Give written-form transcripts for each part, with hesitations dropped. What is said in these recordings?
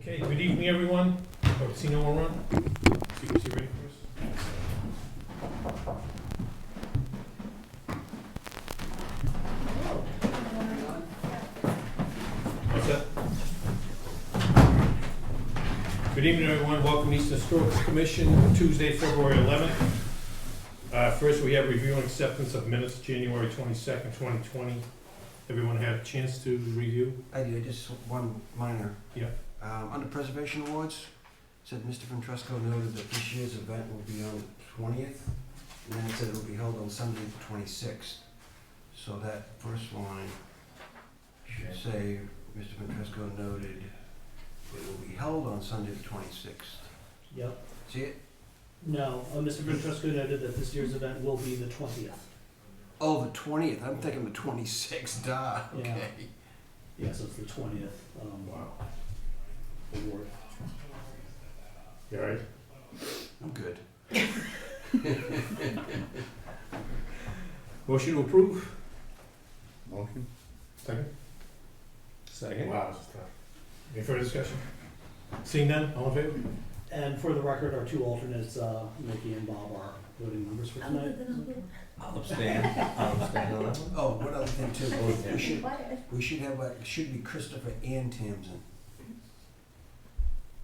Okay, good evening, everyone. Oh, see no one run? See ready for us? What's that? Good evening, everyone. Welcome to Easton Historical Commission, Tuesday, February 11th. First, we have review and acceptance of minutes, January 22nd, 2020. Everyone had a chance to review? I did, just one minor. Yeah. Under Preservation Awards, said Mr. Ventresco noted that this year's event will be on the 20th, and then it said it will be held on Sunday the 26th. So that first line should say, Mr. Ventresco noted it will be held on Sunday the 26th. Yep. See it? No, Mr. Ventresco noted that this year's event will be the 20th. Oh, the 20th. I'm thinking the 26th. Duh. Okay. Yeah, so it's the 20th. Wow. Award. You all right? I'm good. Motion to approve? Motion. Second? Second. Wow, this is tough. Any further discussion? Seeing none, all in favor? And for the record, our two alternates, Mickey and Bob, are voting members for tonight. I'll abstain. I'll abstain on that one. Oh, one other thing too. We should have it should be Christopher and Tamsin.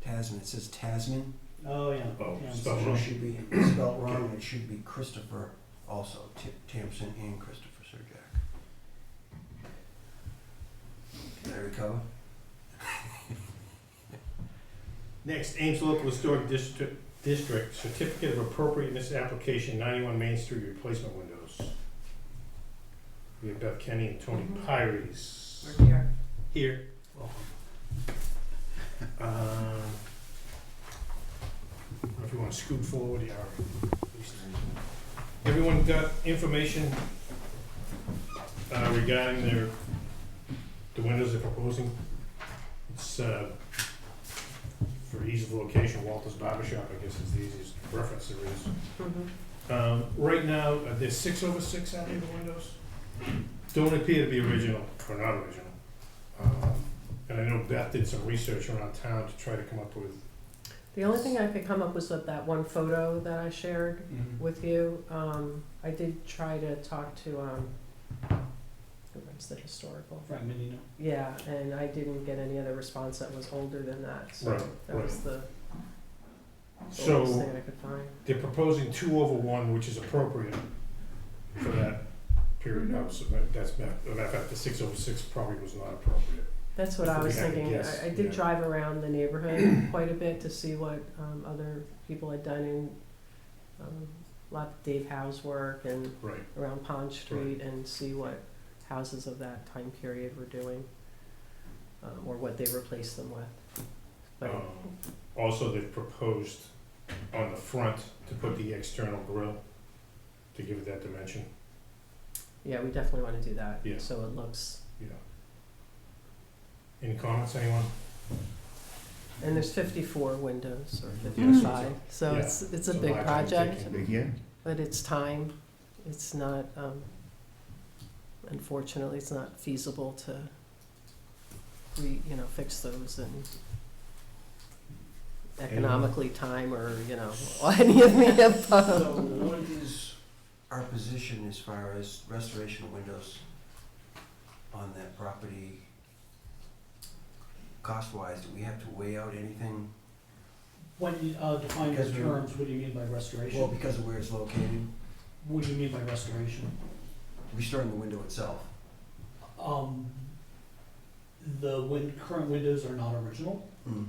Tasman. It says Tasman. Oh, yeah. Oh, Yeah, spelled So wrong. it should be spelled wrong, and it should be Christopher also, Tamsin and Christopher Surjack. Can I recover? Next, Ames Local Historic District Certificate of Appropriateness Application, 91 Main Street Replacement Windows. We have Beth Kenny and Tony Pires. We're here. Here. If you want to scoot forward, yeah. Everyone got information regarding the windows they're proposing? It's for ease of location, Walter's Barber Shop, I guess, is the easiest reference there is. Right now, there's 6/6 out here, the windows. Don't appear to be original, or not original. And I know Beth did some research around town to try to come up with. The only thing I could come up was with that one photo that I shared with you. I did try to talk to, who runs the historical? Frank Menino. Yeah, and I didn't get any other response that was older than that, so Right, that was the oldest So thing I could find. they're proposing 2/1, which is appropriate for that period house. That's, matter of fact, the 6/6 probably was not appropriate. That's what I If we was had to thinking. guess, I did yeah. drive around the neighborhood quite a bit to see what other people had done in a lot of Dave Howe's work and Right. around Pond Street and see what houses of that time period were doing, or what they replaced them with. But Also, they've proposed on the front to put the external grill to give it that dimension. yeah, we definitely want to do that. Yeah. So it looks, Yeah. Any comments, anyone? and there's 54 windows or Yeah, 55, so yeah. it's a It's a big lot of project, undertaking. Big, yeah. but it's time. It's not, unfortunately, it's not feasible to fix those in economically time or, any of the above. So what is our position as far as restoration of windows on that property? Cost-wise, do we have to weigh out anything? When you define Because your we- terms, what do you mean by restoration? Well, because of where it's located, What do you mean by restoration? restoring the window itself. The current windows are not original, Mm.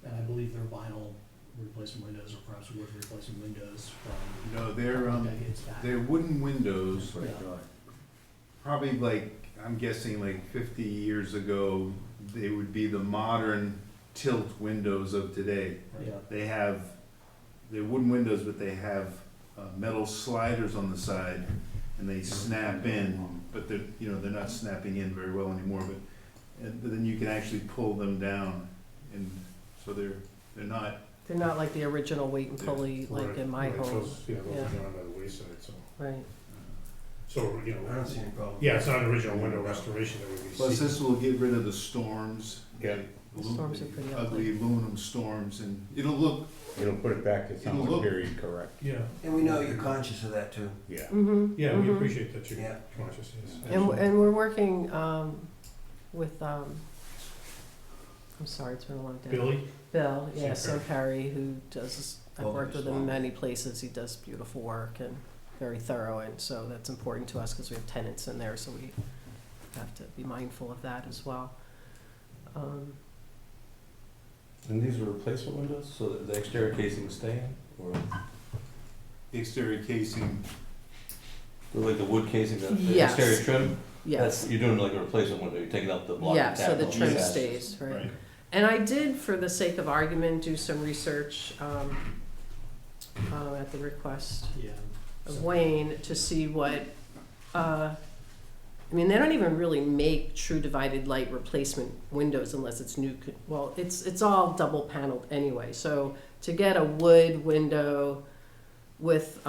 and I believe they're vinyl replacement windows, or perhaps wood replacement windows from No, decades back. they're wooden windows, Yeah. probably I'm guessing 50 years ago, they would be the modern tilt windows of today. Yeah. They're wooden windows, but they have metal sliders on the side, and they snap in, but they're not snapping in very well anymore, but then you can actually pull them down, and so they're not. They're not like the original weight and pulley like Right, in my right, home. those are Yeah. down by the wayside, so. Right. So, I don't see any problem. yeah, it's not an original window restoration that would be. Plus, this will get rid of the storms. Yeah. The storms are pretty ugly aluminum storms, and it'll look, It'll put it back to It'll summer look- period, correct? Yeah, And we know you're conscious of that too. Yeah. Mm-hmm. yeah, we appreciate that you're Yeah. conscious, yes. And we're working, with, I'm sorry, it's been a long day. Billy? Bill, yeah, Sam Sam Perry, who does, I've Oh, worked with he's him in wonderful. many places, he does beautiful work and very thorough, and so that's important to us because we have tenants in there, so we have to be mindful of that as well. And these are replacement windows, so that the exterior casing is staying, or the exterior casing, like the wood casing, the Yes. exterior trim? Yes, That's, you're doing like a replacement window, you're taking out the block yeah, and so tacking the on trim sides. stays, right? right? And I did, for the sake of argument, do some research, at the request Yeah. of Wayne to see what, I mean, they don't even really make true divided light replacement windows unless it's new, well, it's all double paneled anyway, so to get a wood window with,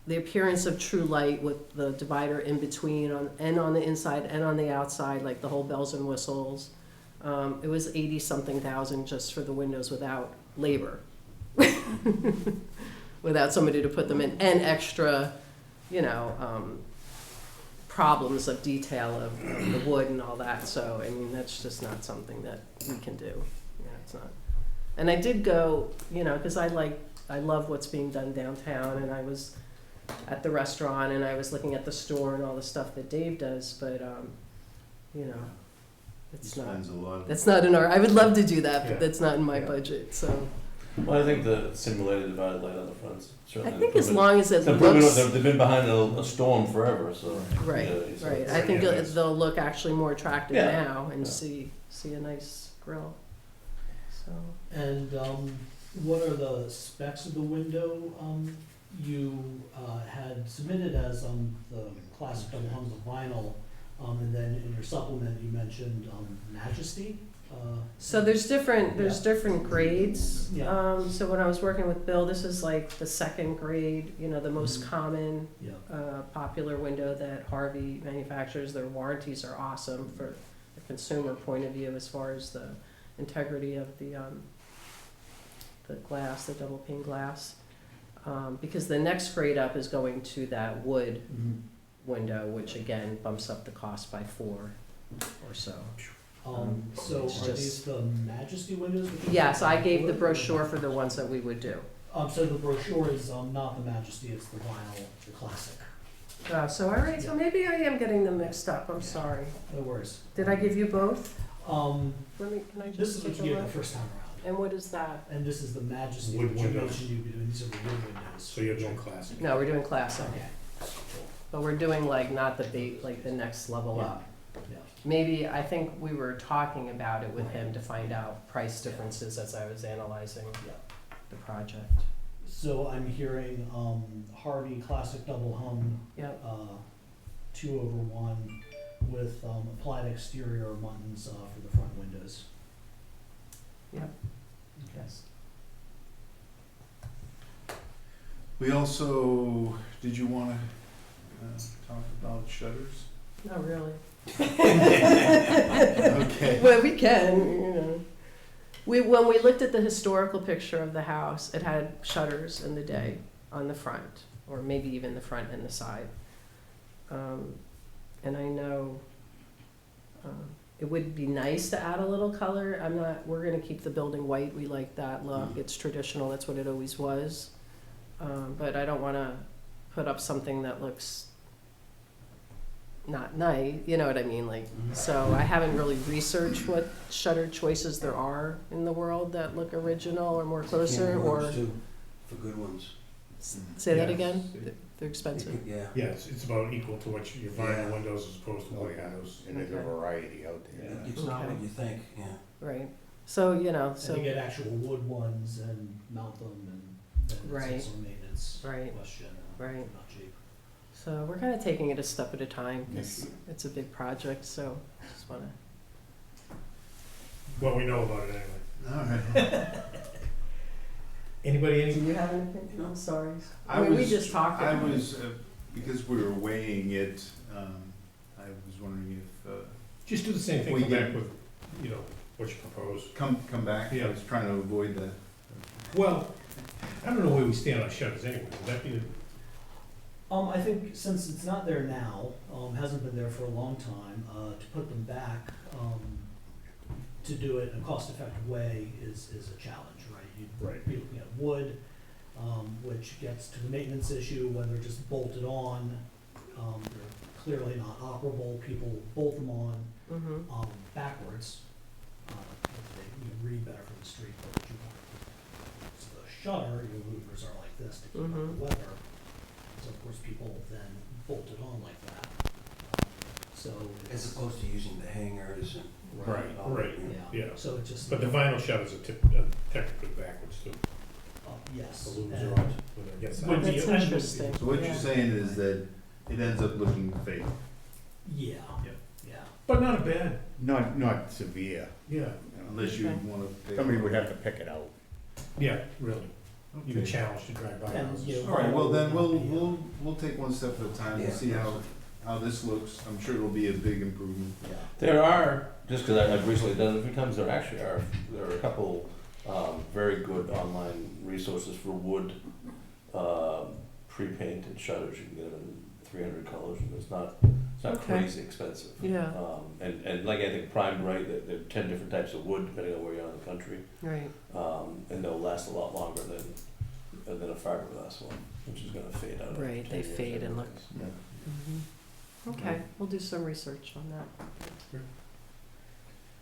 the appearance of true light with the divider in between on the inside and on the outside, like the whole bells and whistles, it was 80-something thousand just for the windows without labor. Without somebody to put them in, and extra, problems of detail of the wood and all that, so, I mean, that's just not something that we can do, it's not. And I did go, cause I love what's being done downtown, and I was at the restaurant, and I was looking at the store and all the stuff that Dave does, but, it's not, Spends a lot of. that's not in our, I would love to do that, Yeah. but that's not in my Yeah. budget, so. Well, I think the simulated divided light on the front's I certainly an think as improvement. long as it It's an improvement. looks, They've been behind a storm forever, so. right, yeah, right, so- I think Yeah, that's- they'll look actually more attractive Yeah. now and Yeah. see a nice grill, so. And what are the specs of the window you had submitted as the classic double hung of vinyl, and then in your supplement you mentioned Majesty? So there's different Yeah. grades. Yeah. So when I was working with Bill, this is like the second grade, the most Mhm. common, Yeah. popular window that Harvey manufactures. Their warranties are awesome for the consumer point of view as far as the integrity of the glass, the double pane glass. Because the next grade up is going to that wood Mhm. window, which again bumps up the cost by 4 or so. So It's are just- these the Majesty windows? that you- Yes, I gave the brochure for the ones that we would do. So the brochure is not the Majesty, it's the vinyl, the classic. So all right, so maybe I am getting them mixed up, I'm sorry. No worries. Did I give you both? Um, Can I this just is what take you a gave the look? first time around. And what is that? And this is the Majesty, Wood which you windows. mentioned you'd be doing, these are the wood windows. So you're doing classic. No, we're doing classic, Okay. Cool. but we're doing like not the like the next level Yeah. up. Yeah. Maybe, I think we were talking about it with him to find out price differences as I was analyzing Yeah. the project. So I'm hearing Harvey Classic Double Hung, Yep, 2/1 with applied exterior buttons for the front windows. yep, Okay. yes. We also, did you wanna, talk about shutters? Not really. Okay. Well, we can, when we looked at the historical picture of the house, it had shutters in the day on the front, or maybe even the front and the side. And I know, it would be nice to add a little color. We're gonna keep the building white. We like that look. It's traditional. That's what it always was. But I don't wanna put up something that looks not nice, you know what I mean, like, so I haven't really researched what shutter choices there are in the world that look original or more closer, Camera or, rooms too, for good ones. say that Yes. again? They're expensive. Yeah. Yeah, it's about equal to what your Yeah. vinyl windows as opposed to Oh, white yeah, windows. and there's a Okay. variety out there. It's not Okay. what you think, yeah. Right, so, And so, you get actual wood ones and mount them, and then Right. it's also a maintenance Right. question. Right. Not cheap. so we're kinda taking it a step at a time, 'cause Yes. it's a big project, so just wanna. Well, we know about it anyway. All right. Anybody, Do any, you have anything? I'm sorry. I mean, we was- just talked. I about it. was, because we were weighing it, I was wondering if, just do the same thing, We come get- back with, what you propose. Come back, Yeah. I was trying to avoid that. Well, I don't know where we stand on shutters anyway, would that be, I think since it's not there now, hasn't been there for a long time, to put them back, to do it in a cost-effective way is a challenge, right? Right. You'd be looking at wood, which gets to the maintenance issue, when they're just bolted on, they're clearly not operable, people bolt them on, Mm-hmm. backwards. They read better from the street, but you want, so the shutter, your louvers are like this to keep out the weather. So of course, people then bolt it on like that. So As it's. opposed to using the hangers and. right, right, Yeah, yeah. so it just. But the vinyl shutters are technically backwards too. Yes. The louvers and are on, when they get would signed. be- That's and would be- interesting. So what Yeah. you're saying is that it ends up looking fake. Yeah, Yeah. yeah. But not a bad, Not severe. yeah, you know. Unless you Okay. wanna pay. Somebody would have to pick it out. yeah, really. You can Okay. challenge to drive by And, houses. you know, All right, well then, vinyl would not be, we'll take one step at a time, we'll Yeah. see how this looks. I'm sure it'll be a big improvement. Yeah. There are, just because I've recently done it a few times, there are a couple very good online resources for wood pre-painted shutters. You can get them in 300 colors, and it's not Okay. crazy expensive. Yeah. And like I think primed right, there are 10 different types of wood depending on where you are in the country, Right. and they'll last a lot longer than a fiberglass one, which is going to fade out. after Right, 10 they years fade and anyways. look- Mm-hmm. Okay, we'll do some research on that.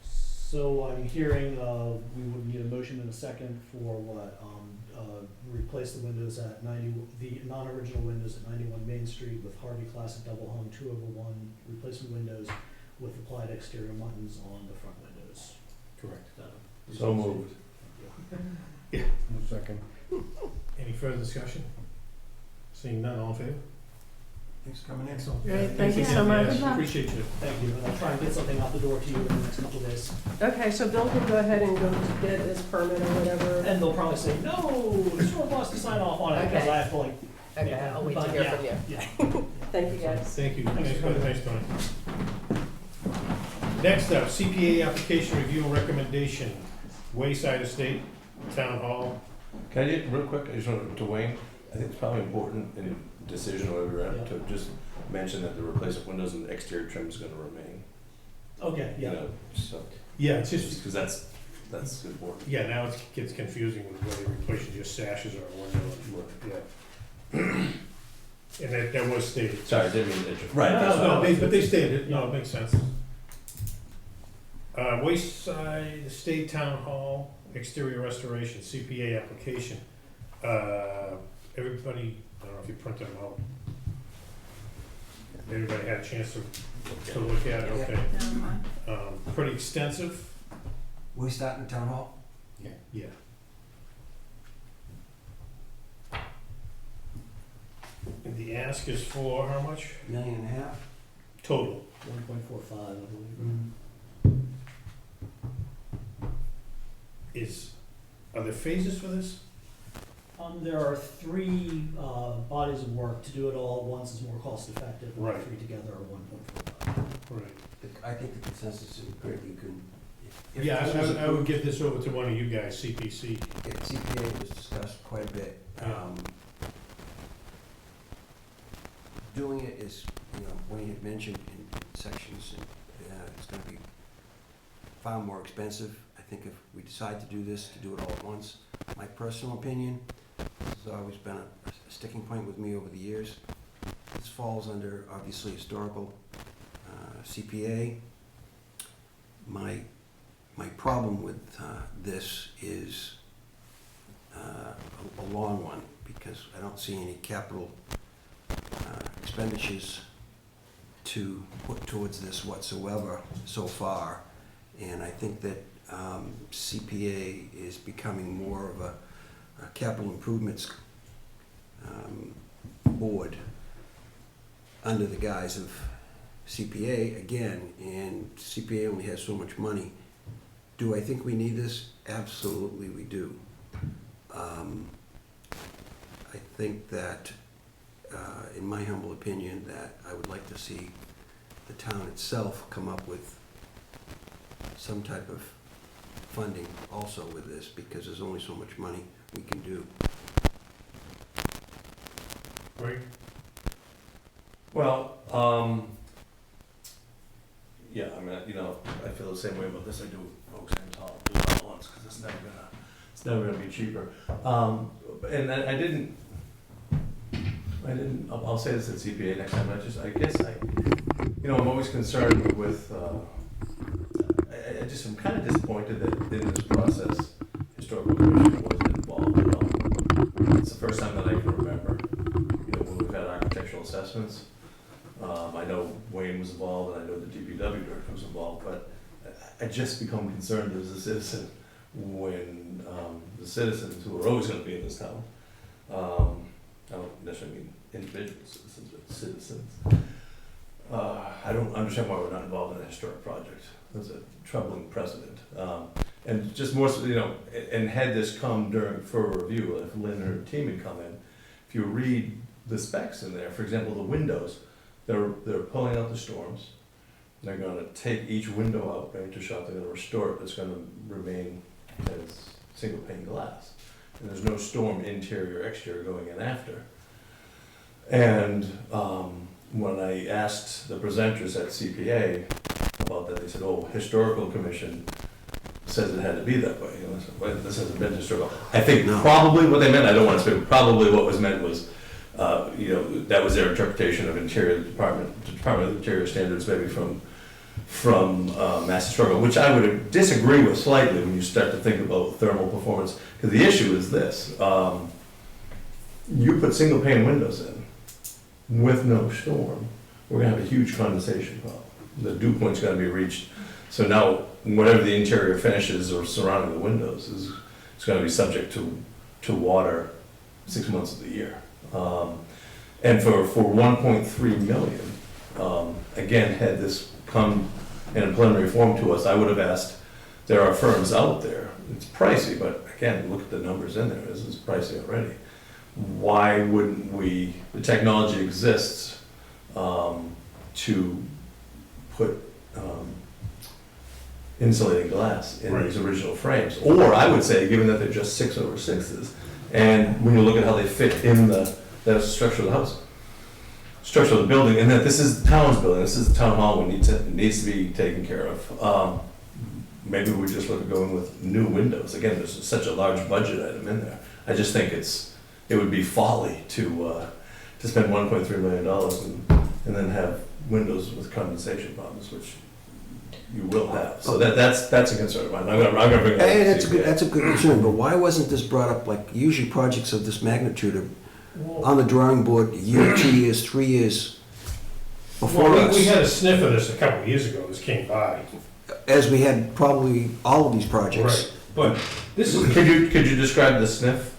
So I'm hearing, we would need a motion in a second for what, replace the windows at the non-original windows at 91 Main Street with Harvey Classic double hung 2/1 replacement windows with applied exterior buttons on the front windows. Correct. So moved. Second. Any further discussion? Seeing none, all in favor? Thanks for coming in. Excellent. Great, Thanks thank you again, so much. yes, Good luck. Appreciate you. Thank you, and I'll try and get something out the door to you in the next couple of days. Okay, so Bill can go ahead and go to get his permit or whatever. And they'll probably say, no, the store boss to sign off on it, because Okay. I have to like. Okay, yeah, I'll wait to but hear yeah, from you. Yeah. Thank you, guys. Thank you. Thanks for coming. Thanks, Tony. Next up, CPA application review and recommendation, Wayside Estate, Town Hall. Can I just, real quick, I just want to Wayne, I think it's probably important in a decision or whatever, Yeah. to just mention that the replacement windows and the exterior trim is going to remain. Okay, You yeah. know, so, Yeah, it's just just, because that's important. yeah, now it gets confusing with whether it replaces just sashes or a window. Yeah. And that was stated. Sorry, I didn't mean to interrupt. Right, that's No, fine. but they stated it, no, it makes sense. Wayside Estate Town Hall, exterior restoration, CPA application. Everybody, I don't know if you printed them out. Everybody had a chance to look at it, okay. Pretty extensive. We start in Town Hall? Yeah. And the ask is for how much? $1.5 million? Total. 1.45, I believe. Are there phases for this? There are 3 bodies of work. To do it all at once is more cost effective. Right. 3 together are 1.45. Right. I think the consensus is great, you can. if Yeah, this was I would give this over to one of you guys, CPC. Yeah, CPA was discussed quite a bit. Yeah. Doing it is, Wayne had mentioned in sections, and it's gonna be far more expensive. I think if we decide to do this, to do it all at once, my personal opinion, this has always been a sticking point with me over the years. This falls under, obviously, historical CPA. My problem with this is a long one, because I don't see any capital expenditures to put towards this whatsoever so far. And I think that CPA is becoming more of a capital improvements board under the guise of CPA again, and CPA only has so much money. Do I think we need this? Absolutely we do. I think that, in my humble opinion, that I would like to see the town itself come up with some type of funding also with this, because there's only so much money we can do. Right? Well, yeah, I mean, you know, I feel the same way about this I do with Oaks and Tall, do it all at once, because it's never gonna be cheaper. And I didn't, I'll say this at CPA next time, you know, I'm always concerned with, I'm kind of disappointed that in this process, Historical Commission wasn't involved at all. It's the first time that I can remember, you know, when we've had architectural assessments. I know Wayne was involved, and I know the DPW director was involved, but I just become concerned as a citizen when the citizens, who are always gonna be in this town, I don't necessarily mean individual citizens, but citizens, I don't understand why we're not involved in a historic project. That's a troubling precedent. And just more so, you know, and had this come for a review, if Lynn and her team had come in, if you read the specs in there, for example, the windows, they're pulling out the storms. They're gonna take each window out, paint to shop, they're gonna restore it, it's gonna remain as single pane glass. And there's no storm interior, exterior going in after. And when I asked the presenters at CPA about that, they said, oh, Historical Commission says it had to be that way. And I said, well, this hasn't been historical. I think probably what they meant, I don't want to say, probably what was meant was, you know, that was their interpretation of Department of Interior Standards, maybe from Mass Historical, which I would disagree with slightly when you start to think about thermal performance. Because the issue is this, you put single pane windows in with no storm, we're gonna have a huge condensation problem. The dew point's gonna be reached. So now, whatever the interior finishes or surrounding the windows is gonna be subject to water 6 months of the year. And for 1.3 million, again, had this come in a preliminary form to us, I would have asked, there are firms out there, it's pricey, but again, look at the numbers in there, this is pricey already. Why wouldn't we, the technology exists to put insulating glass in these original frames? Or I would say, given that they're just 6/6s, and when you look at how they fit in the structure of the house, structure of the building, and that this is the town's building, this is the town hall, it needs to be taken care of. Maybe we just look at going with new windows. Again, there's such a large budget item in there. I just think it would be folly to spend $1.3 million and then have windows with condensation problems, which you will have. So that's a concern of mine. I'm gonna bring that up. That's a good concern, but why wasn't this brought up, like, usually projects of this magnitude are on the drawing board a year, 2 years, 3 years before us? We had a sniff of this a couple of years ago, this came by. As we had probably all of these projects. Right, but this is, Could you describe the sniff?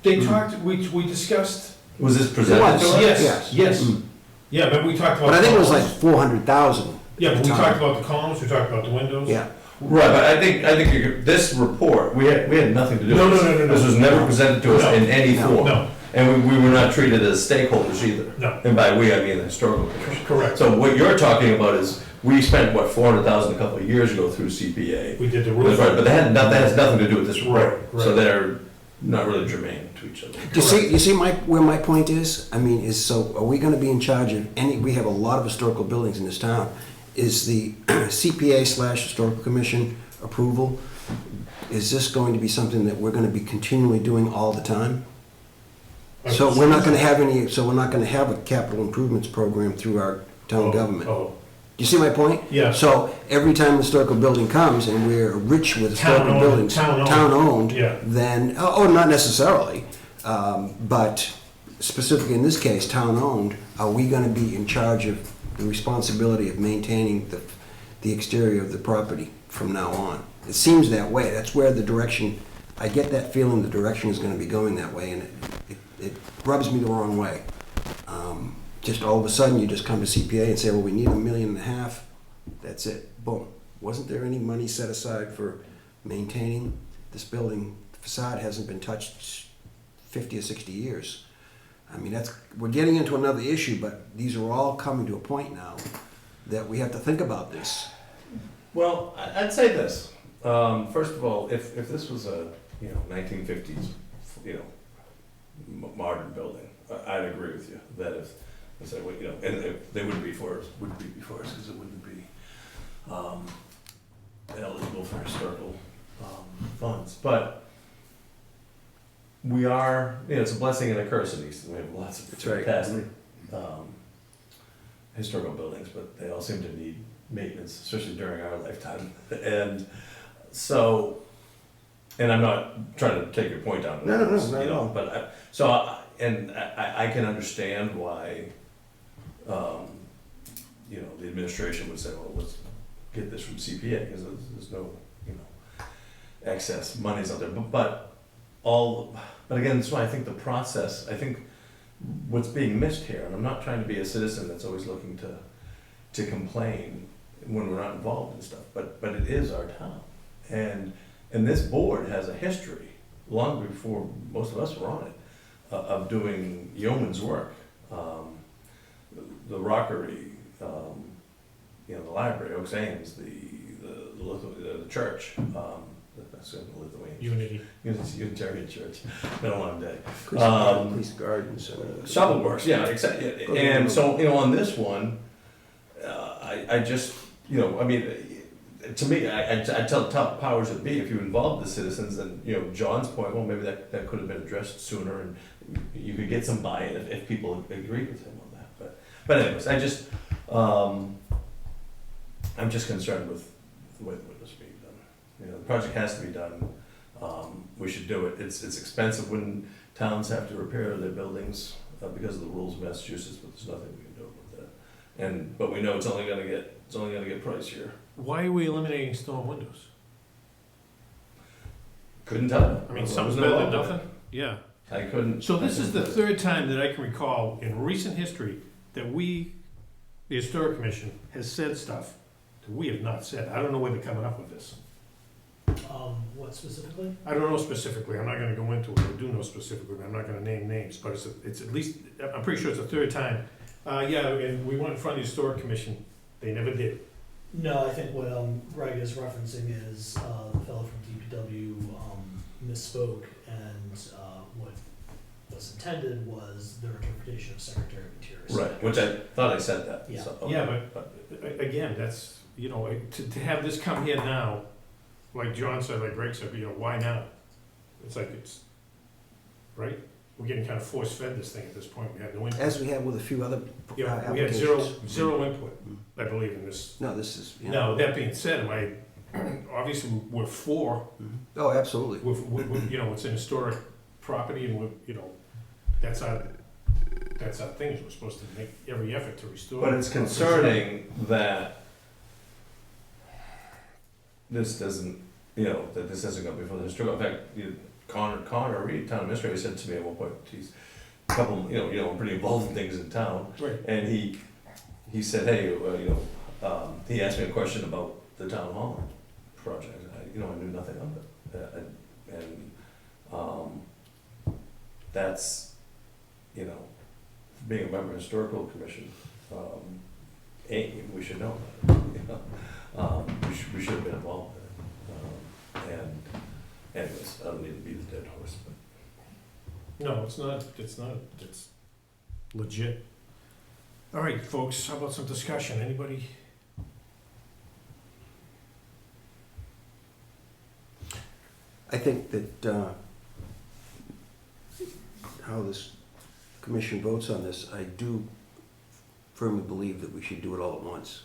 they talked, we discussed, Was this It presented was. to us? yes. Mm. Yeah, but we talked about. But I think it was like columns. 400,000. Yeah, but we time. talked about the columns, we talked about the windows. Yeah. Right, but I think this report, we had nothing to do No, with this. no. This was never presented to us No. in any No. form. No, And we were not treated as stakeholders either. no, And by we, I mean the historical commission. correct. So what you're talking about is, we spent, what, $400,000 a couple of years ago through CPA. We did the That's roof. right, but that has nothing to do with this report. Right. So they're not really germane to each other. You see where my point is? I mean, so are we gonna be in charge of we have a lot of historical buildings in this town. Is the CPA/Historical Commission approval, is this going to be something that we're gonna be continually doing all the time? So we're not gonna have a capital improvements program through our town government. Oh, You see my point? yeah. So every time a historical building comes and we're rich with historical Town-owned, buildings, town-owned. town-owned, Yeah. then, not necessarily, but specifically in this case, town-owned, are we gonna be in charge of the responsibility of maintaining the exterior of the property from now on? It seems that way. That's where the direction, I get that feeling the direction is gonna be going that way, and it rubs me the wrong way. Just all of a sudden, you just come to CPA and say, well, we need $1.5 million. That's it. Boom. Wasn't there any money set aside for maintaining this building? The facade hasn't been touched 50 or 60 years. I mean, we're getting into another issue, but these are all coming to a point now that we have to think about this. Well, I'd say this. First of all, if this was a, 1950s, modern building, I'd agree with you, that if, and if they wouldn't be for us, because it wouldn't be, eligible for historical, funds, but we are, it's a blessing and a curse in Easton, we have lots of That's right. fantastic, historical buildings, but they all seem to need maintenance, especially during our lifetime, and so, and I'm not trying to take your point down. No, not at all. But, I can understand why, the administration would say, well, let's get this from CPA, because there's no, excess monies out there, but again, that's why I think the process, what's being missed here, and I'm not trying to be a citizen that's always looking to complain when we're not involved in stuff, but it is our town. And this board has a history, long before most of us were on it, of doing yeoman's work. The Rockery, the library, Oaks Ames, the church, that's Lithuanian. Unitarian Church, been a long day. Police gardens. Shovel works, yeah, exactly. And so, on this one, I just, to me, I tell the top powers that be, if you involve the citizens, and, John's point, well, maybe that could have been addressed sooner, and you could get some buy-in if people agree with him on that. But anyways, I'm just concerned with the way the windows are being done. The project has to be done. We should do it. It's expensive when towns have to repair their buildings because of the rules of Massachusetts, but there's nothing we can do about that. But we know it's only gonna get pricier. Why are we eliminating storm windows? Couldn't tell you. I mean, something's better than nothing. Yeah. I couldn't. So this is the third time that I can recall in recent history that the Historic Commission, has said stuff that we have not said. I don't know where they're coming up with this. What specifically? I don't know specifically. I'm not gonna go into it. I do know specifically, but I'm not gonna name names, but it's at least, I'm pretty sure it's the third time. And we went in front of the Historic Commission. They never did. No, I think what Greg is referencing is the fellow from DPW misspoke, and what was intended was their interpretation of Secretary of Interior. Right, which I thought I said that. Yeah. So, Yeah, but again, that's, to have this come here now, like John said, like Greg said, why now? It's like right? We're getting kind of force-fed this thing at this point. We have no input. As we have with a few other We had applications. zero input, I believe, in this. No, this is. Now, that being said, obviously, we're for, Oh, absolutely. it's an historic property, and that's our thing, is we're supposed to make every effort to restore. But it's concerning that this doesn't, that this hasn't gone before the historical. In fact, Connor Reed, town administrator, said to me at one point, he's a couple, pretty involved in things in town, Right. and he said, hey, he asked me a question about the town hall project. I knew nothing of it, and that's, being a member of the historical commission, we should know that. We should have been involved in it. And anyways, I don't need to beat the dead horse, but. No, it's not, it's legit. All right, folks, how about some discussion? Anybody? I think that how this commission votes on this, I do firmly believe that we should do it all at once.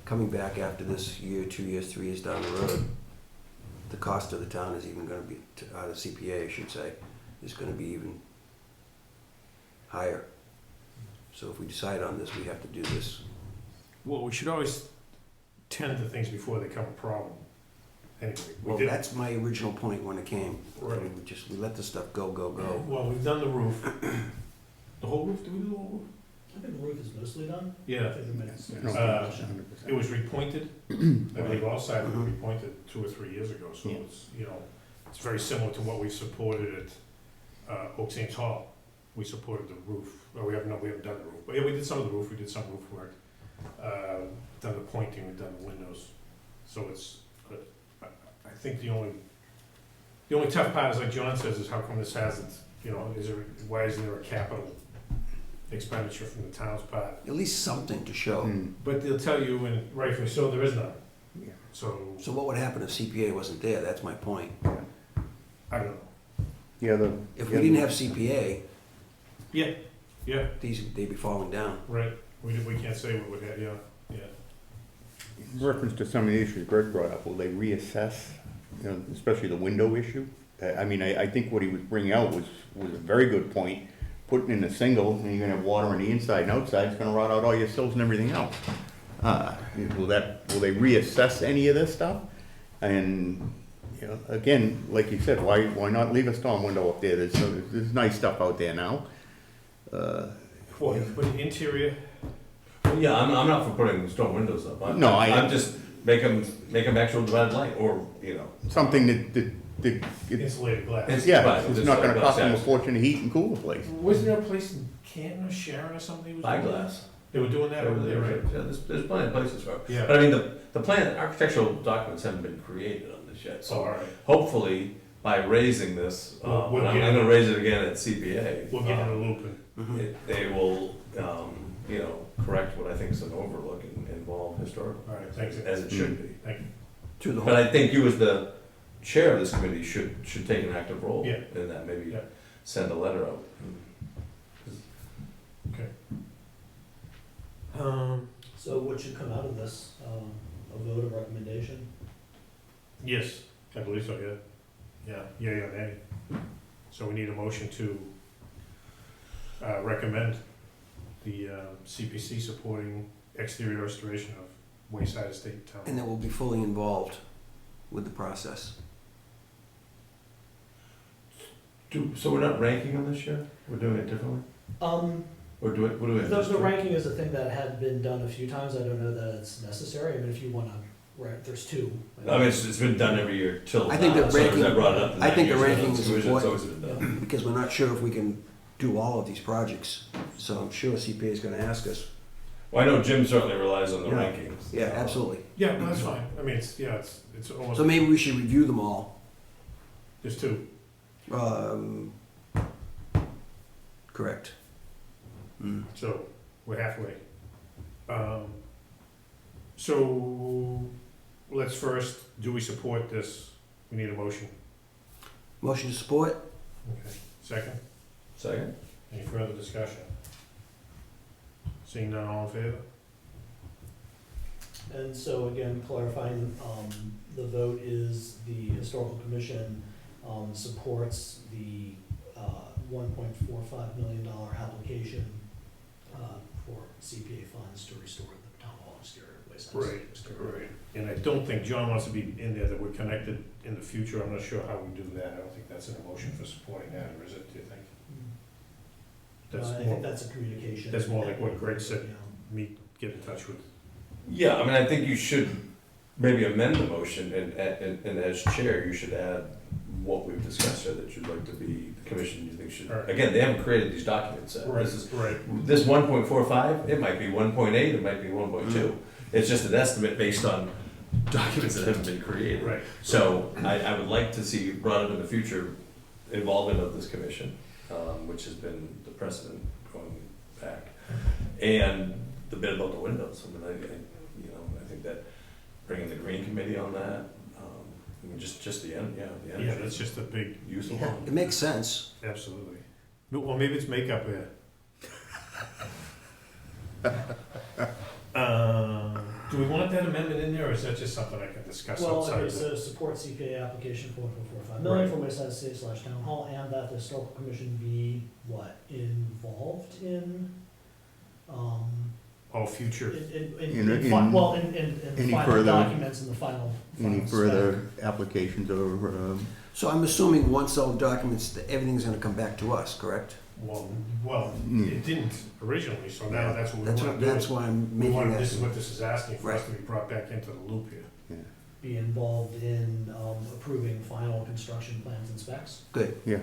Coming back after this year, 2 years, 3 years down the road, the cost of the town is even gonna be, the CPA, I should say, is gonna be even higher. So if we decide on this, we have to do this. Well, we should always tend to things before they become a problem. Anyway, Well, that's my original point when it came. Right. We let the stuff go. Well, we've done the roof. The whole roof? Did we do the whole roof? I think the roof is mostly done. I Yeah. think the minutes. It was repointed. I believe all sides were repointed 2 or 3 years ago, so Yeah. it's very similar to what we supported at Oaks Ames Hall. We supported the roof. Well, we haven't done the roof, but yeah, we did some of the roof. We did some roof work. Done the pointing. We've done the windows. So it's But I think the only tough part is, like John says, is how come this hasn't, why isn't there a capital expenditure from the town's part? At least something to show. Hmm. But they'll tell you, and rightfully so, there is none. Yeah. So, So what would happen if CPA wasn't there? That's my point. I don't know. Yeah, If we didn't have CPA, Yeah, they'd be falling down. right. We can't say what would have, yeah. in reference to some of the issues Greg brought up, will they reassess, especially the window issue? I mean, I think what he was bringing out was a very good point. Putting in a single, and you're gonna have water on the inside and outside, it's gonna rot out all your sills and everything else. Will they reassess any of this stuff? And, again, like you said, why not leave a storm window up there? There's nice stuff out there now. Well, but the interior, Well, yeah, I'm not for putting storm windows up. No, I'm just make them actual divided light, or, Something that insulated glass. It's- yeah, right, it's just not like gonna cost them a glass, fortune to heat and cool the place. Wasn't there a place in Canton or Sharon or something? He was doing that? Eyeglass. They were doing that over there, right? Yeah, there's plenty of places for it. Yeah. But I mean, the plan, architectural documents haven't been created on this yet, So, all so right. hopefully, by raising this, We'll and I'm get- gonna raise it again at CPA. We'll get in the loop and, They will, correct what I think is an overlook and involve historical, all right, thanks. as it should be. Thank you. Through the But whole, I think you as the chair of this committee should take an active role Yeah. in that, maybe Yeah. send a letter out. So what should come out of this, a vote of recommendation? Yes, I believe so, yeah. Yeah, or nay. So we need a motion to recommend the CPC supporting exterior restoration of Wayside Estate Town. and that will be fully involved with the process. So we're not ranking them this year? We're doing it differently? Or what do we have? The ranking is a thing that had been done a few times, I don't know that it's necessary, I mean, if you wanna, there's two. I mean, it's been done every year till I think now, the so as ranking- I brought it up. I think the 9 years ago, ranking is it's important. always been done. Because we're not sure if we can do all of these projects, so I'm sure CPA is gonna ask us. Well, I know Jim certainly relies on the Yeah. rankings. Yeah, absolutely. Yeah, well, that's fine. I mean, it's almost, So maybe we should review them all. there's two. Correct. Mm. So we're halfway. So let's first, do we support this? We need a motion. Motion to support? Okay. Second? Second? Any further discussion? Seeing none, all in favor? And so again, clarifying, the vote is the historical commission, supports the, $1.45 million application, for CPA funds to restore the town hall exterior wayside. Right. And I don't think John wants to be in there that we're connected in the future. I'm not sure how we do that. I don't think that's an emotion for supporting that, or is it, do you think? That's I more, think that's a communication. that's more like what Greg said. Yeah. me get in touch with. Yeah, I mean, I think you should maybe amend the motion, and as chair, you should add what we've discussed here, that you'd like to be, the commission you think should, All right. again, they haven't created these documents yet. Right, This is, right. this 1.45, it might be 1.8, it might be 1.2. It's just an estimate based on documents that haven't been created. Right. So I would like to see brought up in the future involvement of this commission, which has been the precedent going back, and the bit about the windows. I mean, I think that bringing the green committee on that, I mean, just the end, the energy. Yeah, that's just a big, Use of Yeah, it makes sense. absolutely. Well, maybe it's makeup there. Do we want that amendment in there, or is that just something I can discuss Well, outside okay, of so the? support CPA application for $1.45 million Right. for Wayside Estate / Town Hall, and that the historical commission be, involved in, Oh, future, Any final further- documents in the final Any spec. further applications or, So I'm assuming once all documents, that everything's gonna come back to us, correct? well, it didn't originally, so now that's what we wanna do. That's why I'm making This is that. what this is asking for us to be brought back into the loop here. Be involved in, approving final construction plans and specs. Good. yeah.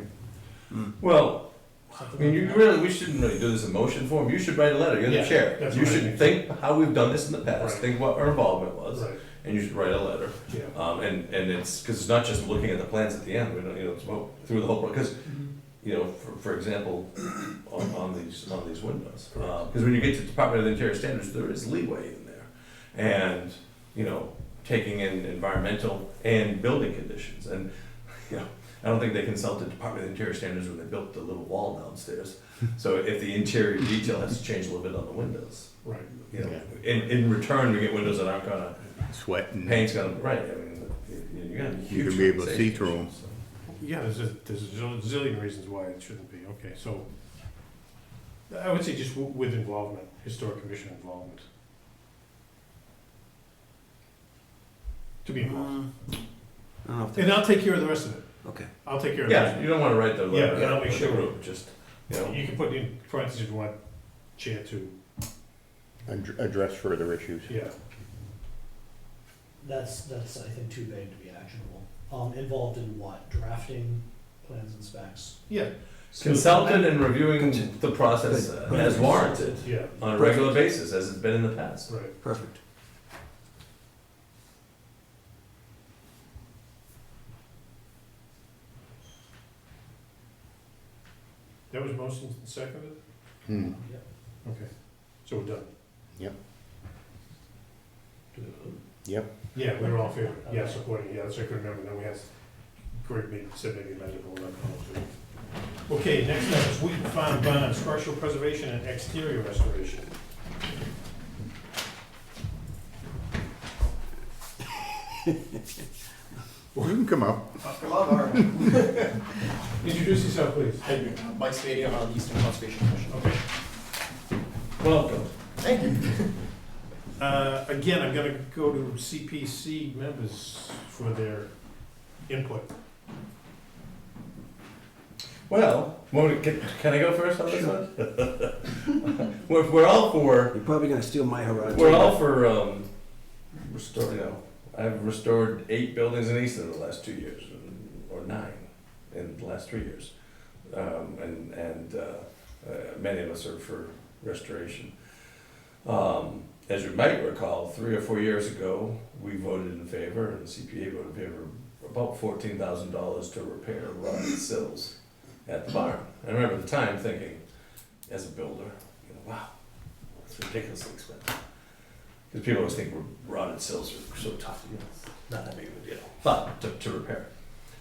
Well, I Something mean, like you that. really, we shouldn't really do this in motion form. You should write a letter. You're Yeah, the chair. that's You what I should think. think how we've done this in the past. Right. Think what our involvement was. Right, and you should write a letter. Yeah. And it's, because it's not just looking at the plans at the end, we don't, it's about through the whole, because, for example, on these windows. Because when you get to Department of Interior Standards, there is leeway in there. And, taking in environmental and building conditions. And, I don't think they consulted Department of Interior Standards when they built the little wall downstairs. So if the interior detail has to change a little bit on the windows, Right. in return, we get windows that aren't gonna, Sweat and paint's gonna, right, I mean, you're gonna be huge. you're gonna be able to see safety through them. issues, so. Yeah, there's a zillion reasons why it shouldn't be. Okay, so I would say just with involvement, historic commission involvement. To be involved. I don't know if And I'll take care of the rest of it. okay. I'll take care of the rest Yeah, of you don't wanna write the Yeah, letter and I'll out make with the sure. group, just, it. You can put in parentheses if you want chair to, Address further issues. yeah. That's, I think, too vague to be actionable. Involved in what? Drafting plans and specs? Yeah, consulted and reviewing Cont- the process Good. as warranted yeah, on a regular basis, as it's been in the past. right. Perfect. That was motion and seconded? Hmm. Yep. Okay, so we're done. Yep. Do we vote? Yep. Yeah, we were all in favor. Yeah, Okay. supporting, yeah, that's what I could remember. Then we had, Greg said maybe amended, but we're not going to. Okay, next up is Wheaton Farm Bond, structural preservation and exterior restoration. You can come up. Introduce yourself, please. Mike Spady, I'm on the Easton Conservation Commission. Okay. Welcome. Thank you. Again, I'm gonna go to CPC members for their input. Well, can I go first on this one? We're all for, You're probably gonna steal my horizon. we're all for, I've restored 8 buildings in Easton in the last 2 years, or 9 in the last 3 years. Many of us are for restoration. As you might recall, 3 or 4 years ago, we voted in favor, and the CPA voted in favor, of about $14,000 to repair rotted sills at the barn. I remember at the time thinking, as a builder, wow, it's ridiculously expensive. Because people always think rotted sills are so tough, it's not that big of a deal, but to repair.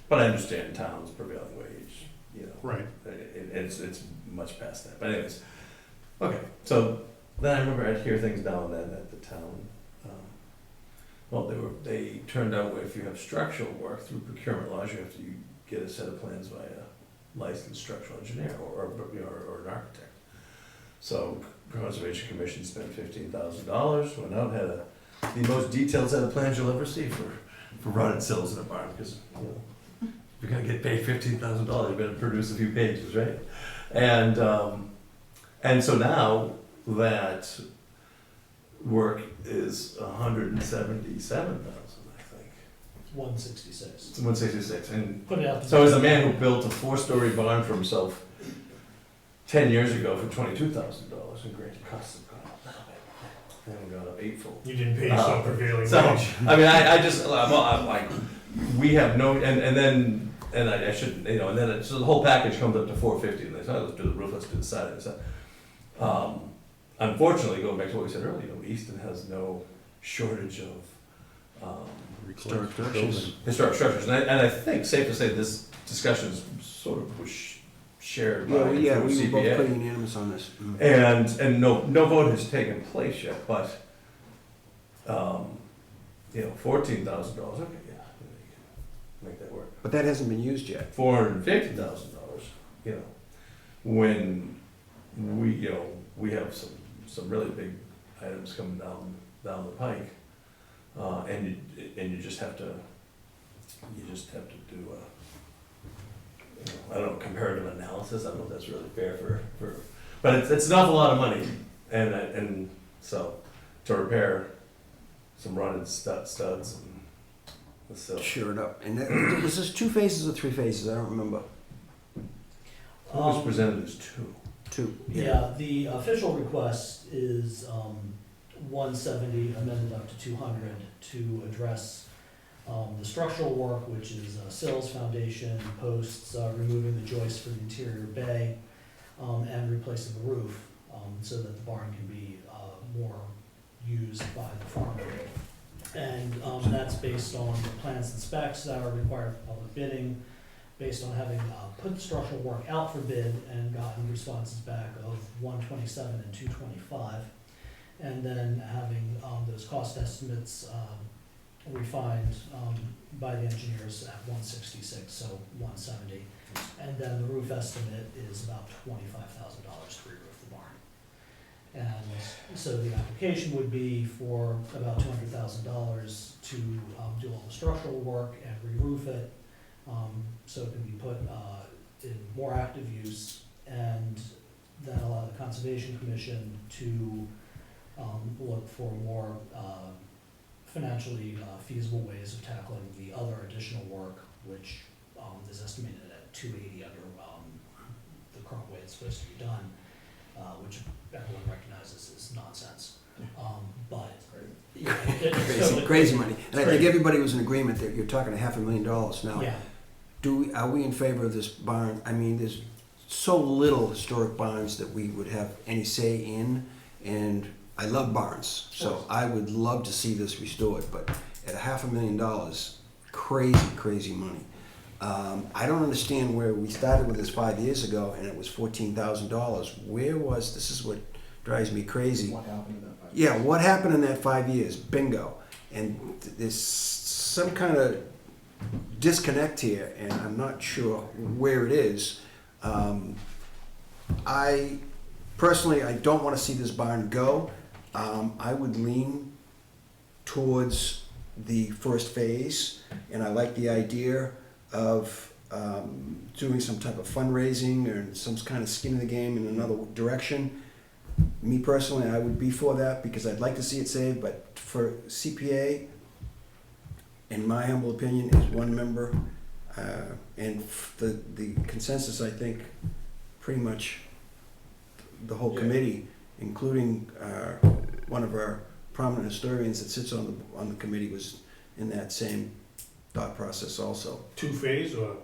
But I understand town's prevailing wage, Right. it's much past that. But anyways, okay, so then I remember I'd hear things now and then at the town. They turned out where if you have structural work through procurement laws, you have to get a set of plans by a licensed structural engineer or an architect. So Conservation Commission spent $15,000, went out, had the most detailed set of plans you'll ever see for rotted sills in a barn, because if you're gonna get paid $15,000, you better produce a few pages, right? And so now that work is $177,000, I think. It's 166. It's 166, and Put it out. so as a man who built a 4-story barn for himself 10 years ago for $22,000, and granted costs have gone up a little bit, they haven't gone up eightfold. You didn't pay yourself prevailing So, wage. I mean, I'm like, we have no, and I shouldn't, and then so the whole package comes up to $450, and they say, oh, let's do the roof, let's do the siding, so. Unfortunately, going back to what we said earlier, Easton has no shortage of Historic structures. historic structures, and I think safe to say this discussion is sort of was shared by Yeah, the we were both CPA. pretty unanimous on this. Mm. And no vote has taken place yet, but, $14,000, okay, yeah, you can make that work. But that hasn't been used yet. $450,000, when we have some really big items coming down the pike, and you just have to do I don't know, comparative analysis. I don't know if that's really fair for but it's an awful lot of money, and so to repair some rotted studs and the sill. Sure it up. And was this 2 phases or 3 phases? I don't remember. It was presented as 2. 2. Yeah, the official request is 170 amended up to 200 to address the structural work, which is sills, foundation, posts, removing the joists for the interior bay, and replacing the roof, so that the barn can be more used by the farmer. And that's based on the plans and specs that are required for public bidding, based on having put the structural work out for bid and gotten responses back of 127 and 225, and then having those cost estimates refined by the engineers at 166, so 170. And then the roof estimate is about $25,000 to re-roof the barn. And so the application would be for about $200,000 to do all the structural work and re-roof it, so it can be put in more active use, and then allow the Conservation Commission to look for more financially feasible ways of tackling the other additional work, which is estimated at 280 under the current way it's supposed to be done, which everyone recognizes is nonsense. But yeah, Crazy money. And I think everybody was in agreement that you're talking $500,000 now. Yeah, Are we in favor of this barn? I mean, there's so little historic barns that we would have any say in, and I love barns, so I would love to see this restored, but at $500,000, crazy money. I don't understand where we started with this 5 years ago and it was $14,000. This is what drives me crazy. What happened in that 5 years? Yeah, what happened in that 5 years? Bingo. And there's some kind of disconnect here, and I'm not sure where it is. I don't want to see this barn go. I would lean towards the first phase, and I like the idea of doing some type of fundraising or some kind of skin in the game in another direction. Me personally, I would be for that because I'd like to see it saved, but for CPA, in my humble opinion, is one member, and the consensus, I think, pretty much the whole committee, including one of our prominent historians that sits on the committee, was in that same thought process also. Two-phase or?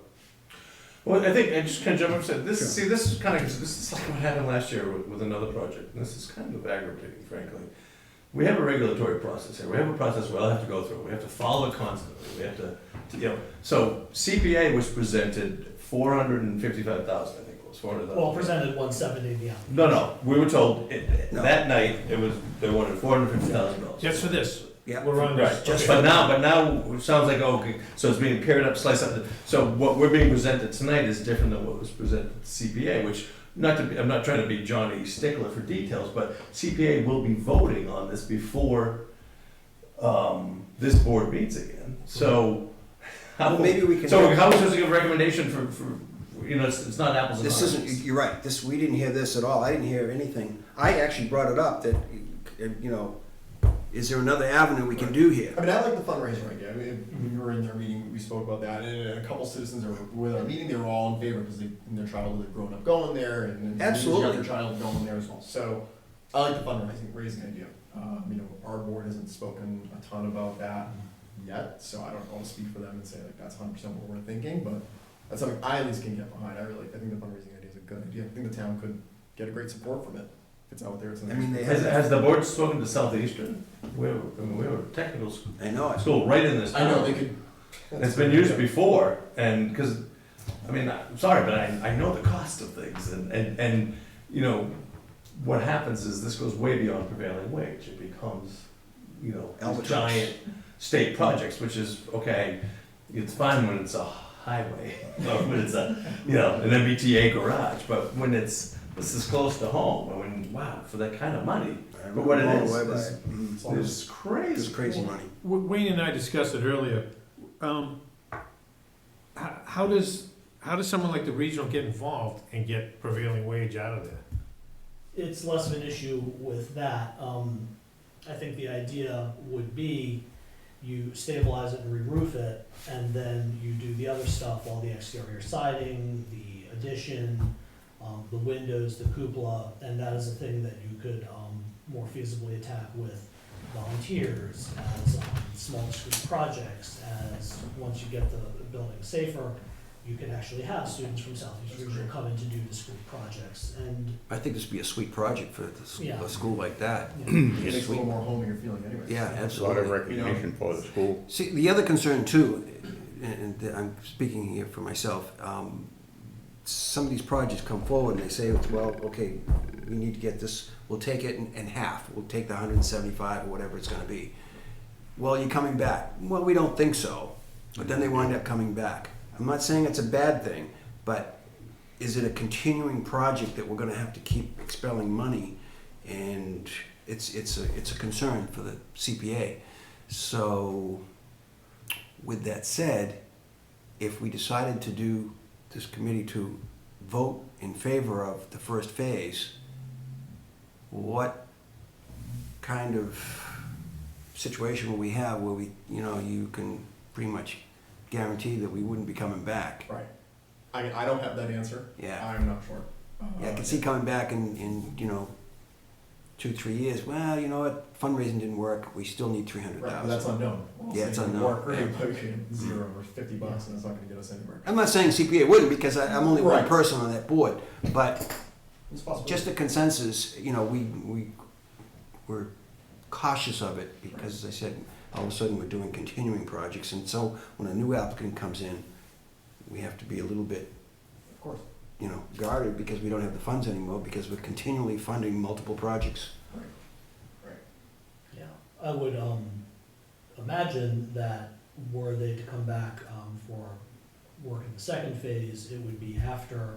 Well, I think, I just kind of jump up and say, this, Sure. see, this is kind of, this is like what happened last year with another project, and this is kind of aggravating, frankly. We have a regulatory process here, we have a process we all have to go through, we have to follow it constantly, we have to so CPA was presented $455,000, I think it was, $400,000. well, presented 170 in the application. No, we were told, No. that night, they wanted $450,000. Just for this? Yeah. We're on Right, this. just okay. but now, it sounds like, okay, so it's being paired up, sliced up. So what we're being presented tonight is different than what was presented to CPA, which, I'm not trying to be Johnny Stickler for details, but CPA will be voting on this before, this board meets again. So, Well, maybe we can. so how are we supposed to give a recommendation for, it's not apples and This oranges. isn't, you're right, we didn't hear this at all, I didn't hear anything. I actually brought it up that, is there another avenue we can do here? I mean, I like the fundraising idea. I mean, when we were in their meeting, we spoke about that, and a couple citizens that were with our meeting, they were all in favor because in their childhood they've grown up going there, and Absolutely. their child going there as well. So I like the raising idea. Our board hasn't spoken a ton about that yet, so I don't want to speak for them and say like that's 100% what we're thinking, but that's something I at least can get behind. I think the fundraising idea is a good idea. I think the town could get a great support from it. If it's out there, it's in I mean, they Has the board spoken to Southeastern? We have a technical I know it. school right in this I town. know they could. It's been used before, and, because, I mean, I'm sorry, but I know the cost of things, and, what happens is this goes way beyond prevailing wage, it becomes, these Albatross. giant state projects, which is, okay, it's fine when it's a highway, or when it's an MBTA garage, but when this is close to home, I mean, wow, for that kind of money, but what it Blown is, away by is- it. Mhm. it's crazy. It's crazy money. Wayne and I discussed it earlier. How does someone like the regional get involved and get prevailing wage out of there? It's less of an issue with that. I think the idea would be you stabilize it and re-roof it, and then you do the other stuff, all the exterior siding, the addition, the windows, the cupola, and that is a thing that you could more feasibly attack with volunteers, as small discrete projects, as once you get the building safer, you could actually have students from Southeast Region come in to do discrete projects, and, I think this would be a sweet project for Yeah. a school like that. you know, It makes a little more homey feeling anyway. Yeah, A lot of absolutely. recognition for the school. See, the other concern too, and I'm speaking here for myself, some of these projects come forward and they say, well, okay, we need to get this, we'll take it in half, we'll take the 175 or whatever it's gonna be. Well, you're coming back. Well, we don't think so, but then they wind up coming back. I'm not saying it's a bad thing, but is it a continuing project that we're gonna have to keep expelling money? And it's a concern for the CPA. So, with that said, if we decided to do this committee to vote in favor of the first phase, what kind of situation will we have where we, you can pretty much guarantee that we wouldn't be coming back? Right. I mean, I don't have that answer. Yeah. I'm not sure. Yeah, I can see coming back in 2-3 years. Well, you know what? Fundraising didn't work. We still need $300,000. Right, but that's unknown. Yeah, it's unknown. Work, Yeah. but we get $0 or $50, and that's not gonna get us anywhere. I'm not saying CPA wouldn't, because I'm only one Right. person on that board, but It's possible. just a consensus, we're cautious of it, because as I said, all of a sudden we're doing continuing projects, and so when a new applicant comes in, we have to be a little bit, Of course. guarded, because we don't have the funds anymore, because we're continually funding multiple projects. yeah. I would, imagine that were they to come back, for work in the second phase, it would be after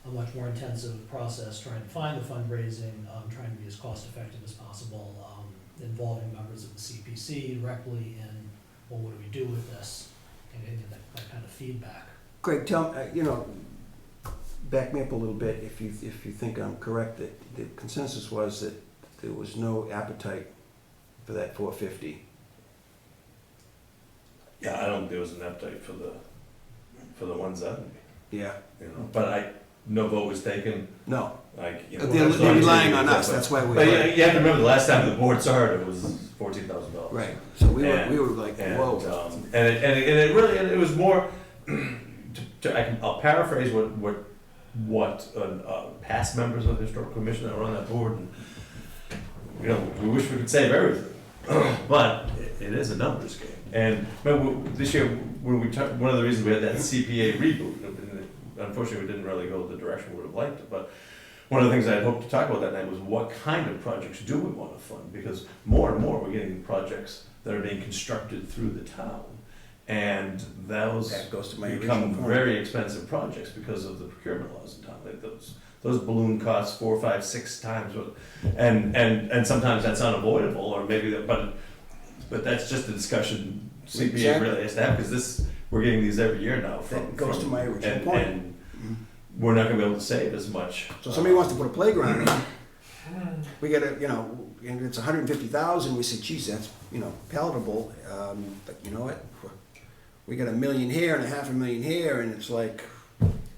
a much more intensive process, trying to find the fundraising, trying to be as cost effective as possible, involving members of the CPC directly in, well, what do we do with this? And getting that kind of feedback. Greg, back me up a little bit if you think I'm correct, that the consensus was that there was no appetite for that 450. Yeah, I don't think there was an appetite for the 170, Yeah, but no vote was taken, no. like, They're relying on us, that's why But we're, you have to remember, the last time the board saw it, it was $14,000. right, so we were like, And, whoa. and it really, it was more, I'll paraphrase what past members of the historical commission that were on that board, and, we wish we could save everything, but it is a numbers game. And remember, this year, when one of the reasons we had that CPA reboot, and unfortunately, we didn't really go the direction we would have liked it, but one of the things I had hoped to talk about that night was what kind of projects do we want to fund? Because more and more, we're getting projects that are being constructed through the town. And those That goes to my become original point. very expensive projects because of the procurement laws in town. Like those balloon costs 4, 5, 6 times what, and sometimes that's unavoidable, or maybe that, but that's just a discussion CPA Exactly. really has to have, because we're getting these every year now. That goes to my original point. And we're not gonna be able to save as much. So somebody wants to put a playground in, we gotta, and it's 150,000, we say, geez, that's, palatable, but you know what? We got $1 million here and $500,000 here, and it's like,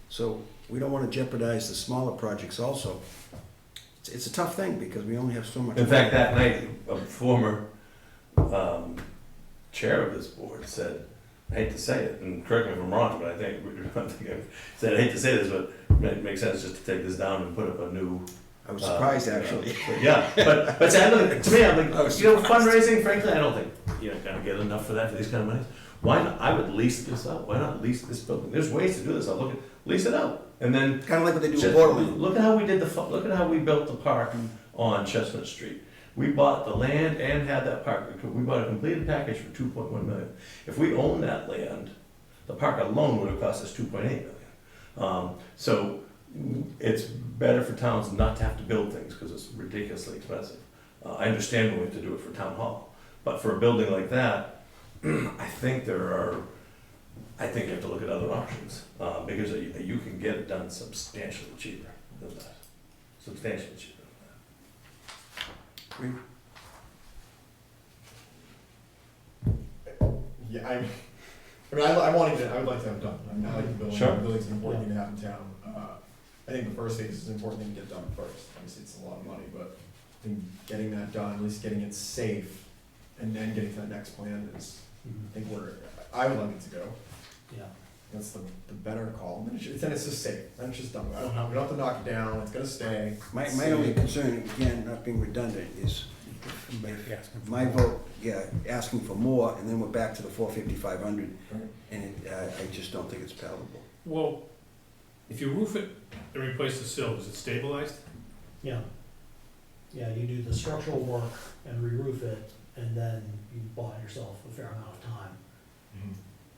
so we don't wanna jeopardize the smaller projects also. It's a tough thing, because we only have so much. In fact, that night, a former chair of this board said, I hate to say it, and correct me if I'm wrong, but I think I've said, I hate to say this, but it makes sense just to take this down and put up a new. I was surprised, actually. But yeah, but see, to me, I'm like, I was fundraising, frankly, I don't think you're gonna get enough for that, for these kind of monies. Why not, I would lease this out, why not lease this building? There's ways to do this, lease it out, and then. Kinda like what they do in Just Portland. look at how we did look at how we built the park on Chestnut Street. We bought the land and had that park. We bought a completed package for $2.1 million. If we owned that land, the park alone would have cost us $2.8 million. So it's better for towns not to have to build things because it's ridiculously expensive. I understand we have to do it for town hall, but for a building like that, I think you have to look at other options because you can get it done substantially cheaper than that. Substantially cheaper. Yeah, I would like to have it done. I mean, I like the building. Sure. The building's an important thing to have in town. I think the first phase is an important thing to get done first. Obviously, it's a lot of money, but I think getting that done, at least getting it safe, and then getting to that next plan is, I think I would like it to go. Yeah, That's the better call, and then it's just safe, then it's just done, we don't have to knock it down, it's gonna stay. My only concern, again, not being redundant, is my vote, asking for more, and then we're back to the 450, 500, Right. and I just don't think it's palatable. Well, if you roof it and replace the sill, is it stabilized? yeah. Yeah, you do the structural work and re-roof it, and then you bought yourself a fair amount of time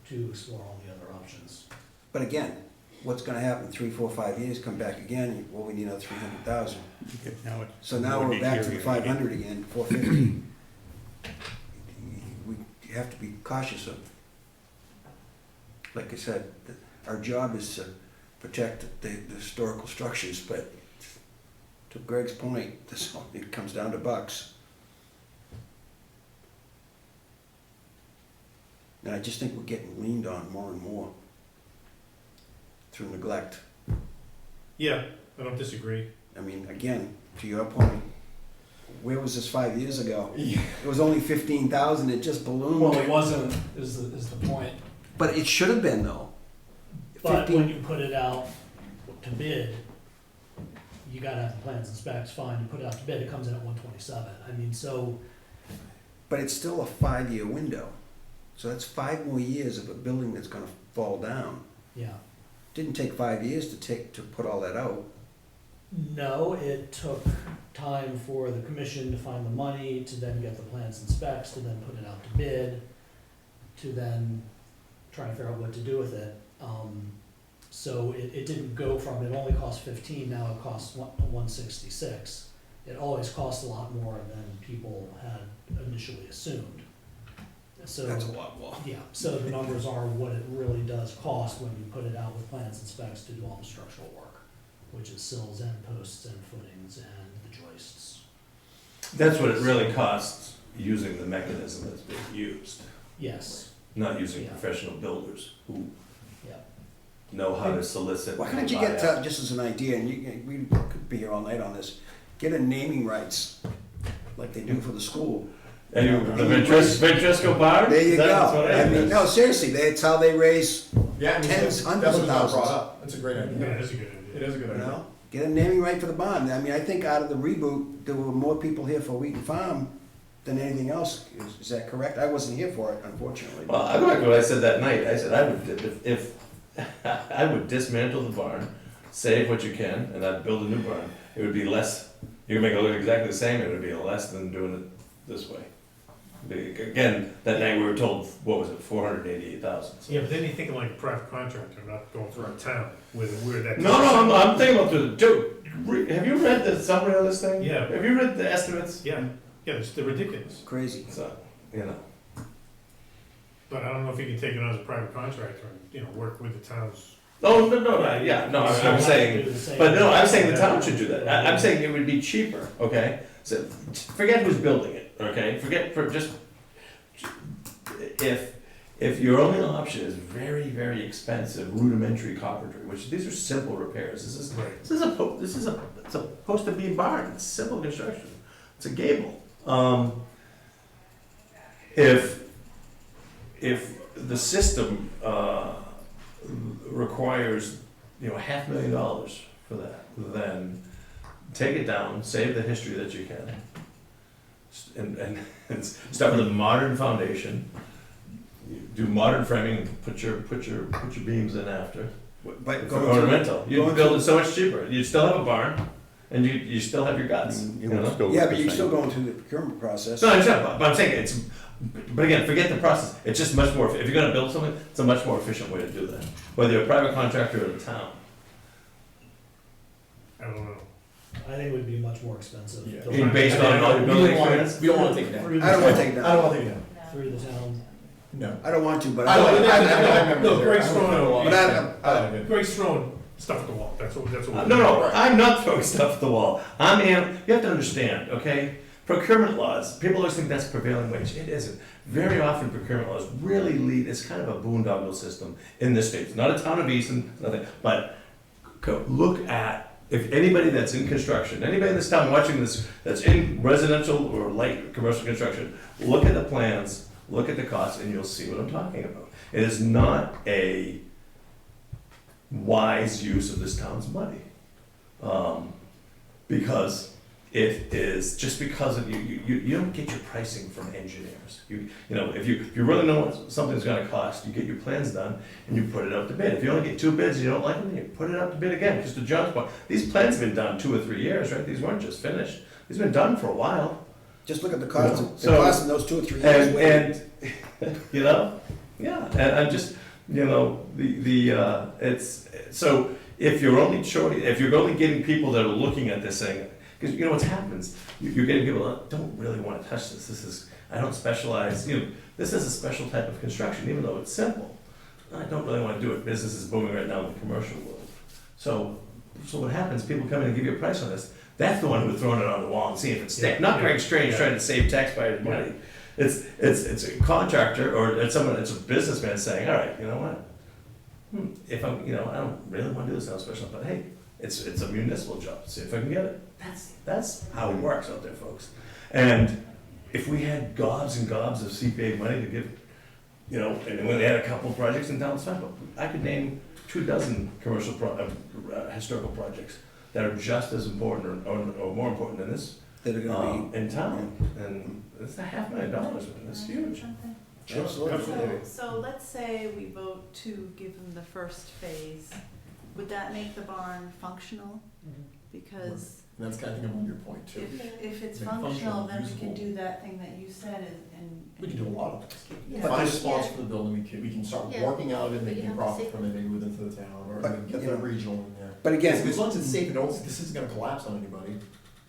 to explore all the other options. But again, what's gonna happen, 3, 4, 5 years, come back again, well, we need another 300,000. Now it's So now we're back to the deteriorating. 500 again, 450. We have to be cautious of, like I said, our job is to protect the historical structures, but to Greg's point, it comes down to bucks. And I just think we're getting leaned on more and more through neglect. Yeah, I don't disagree. I mean, again, to your point, where was this 5 years ago? Yeah. It was only 15,000, it just ballooned. Well, it wasn't, is the point. But it should have been though. But 15 when you put it out to bid, you gotta have the plans and specs, fine, you put it out to bid, it comes in at 127. I mean, so, But it's still a 5-year window. So that's 5 more years of a building that's gonna fall down. yeah. Didn't take 5 years to put all that out. No, it took time for the commission to find the money, to then get the plans and specs, to then put it out to bid, to then try and figure out what to do with it. So it didn't go from, it only cost 15, now it costs 166. It always cost a lot more than people had initially assumed. So. That's a lot more. Yeah, so the numbers are what it really does cost when you put it out with plans and specs to do all the structural work, which is sills and posts and footings and the joists. That's what it really costs, using the mechanism that's being used, Yes, not using Yeah. professional builders who yeah. know how to solicit. Why can't you and get, buy out. just as an idea, and we could be here all night on this, get a naming rights, like they do for the school. And the Ventresco Barn? There you go. That's what I mean, no, seriously, that's how they raise, Yeah, I mean, Tens, that hundreds was of not thousands. brought up, that's a great Yeah, idea. that's a good It idea. is a good you idea. know? Get a naming right for the barn. I mean, I think out of the reboot, there were more people here for Wheaton Farm than anything else. Is that correct? I wasn't here for it, unfortunately. Well, I go back to what I said that night. I said I would, if I would dismantle the barn, save what you can, and I'd build a new barn. It would be less, you can make it look exactly the same, it would be less than doing it this way. Again, that night we were told, what was it, 488,000. Yeah, but then you're thinking like a private contractor, not going through a town where that. No, I'm thinking about have you read the summary of this thing? Yeah. Have you read the estimates? Yeah, they're ridiculous. Crazy. So, you know. But I don't know if you can take it on as a private contractor and, work with the towns. Oh, no, yeah, no, I'm saying, but no, I'm saying the town should do that. I'm saying it would be cheaper, okay? So, forget who's building it, okay? If your only option is very, very expensive rudimentary carpentry, which these are simple repairs, this is it's a post and beam barn, it's simple construction, it's a gable. If the system requires $500,000 for that, then take it down, save the history that you can, and start with a modern foundation. Do modern framing, and put your beams in after. But For ornamental, you'd build it so much cheaper. You'd still have a barn, and you still have your guts. It You would know? still Yeah, look but the you're still same. going through the procurement process. No, I understand, but I'm saying but again, forget the process. It's just much more. If you're going to build something, it's a much more efficient way to do that. Whether you're a private contractor or the town. I don't know. I think it would be much more expensive. Yeah. to I mean, run based it on all your building We don't experience. wanna take it down. through the I don't want to town- take it I down. don't wanna take it down. Through the town. No. I don't want to, but I don't, I, No, Greg's throwing but out, Greg's throwing stuff at the wall, that's what. No, I'm not throwing stuff at the wall. You have to understand, okay? Procurement laws, people always think that's prevailing wage. It isn't. Very often procurement laws really lead, it's kind of a boondoggle system in this state. It's not a town of Easton, nothing, but look at if anybody that's in construction, anybody in this town watching this, that's in residential or light commercial construction, look at the plans, look at the costs, and you'll see what I'm talking about. It is not a wise use of this town's money. Because it is, just because of you don't get your pricing from engineers. You know, if you really know what something's gonna cost, you get your plans done and you put it out to bid. If you only get 2 bids and you don't like them, you put it out to bid again. Because to John's point, these plans have been done 2 or 3 years, right? These weren't just finished. These have been done for a while. Just look at the cost, So- the cost in those 2 or 3 years. And you know, yeah, and I'm just, you know, it's, so if you're only if you're only getting people that are looking at this saying, because you know what happens, you're getting people that don't really want to touch this. This is, I don't specialize, you know, this is a special type of construction, even though it's simple. I don't really want to do it. Business is booming right now in the commercial world. So what happens, people come in and give you a price on this. That's the one who's throwing it on the wall and seeing if it's stick. Not Greg Strange trying to save taxpayers' money. It's a contractor or it's someone, it's a businessman saying, all right, you know what? If I'm, you know, I don't really want to do this, I'm special, but hey, it's a municipal job. See if I can get it. That's how it works out there, folks. And if we had gobs and gobs of CPA money to give, you know, and when they had a couple of projects in town, it's fine, but I could name 24 commercial historical projects that are just as important or more important than this That are gonna in town. And it's $500,000, it's huge. Absolutely. So let's say we vote to give them the first phase, would that make the barn functional? Because And that's kind of, I think I'm on your point too. if it's Make functional, functional, then we can usable. do that thing that you said and. We can do a lot of things. Yeah. Find a But sponsor yeah. for the building, we can start Yeah. working out of it, But you making have to profit see- from it, maybe within the town, or But, get you the know, regional in there. But again, As long as it's safe and this isn't gonna collapse on anybody.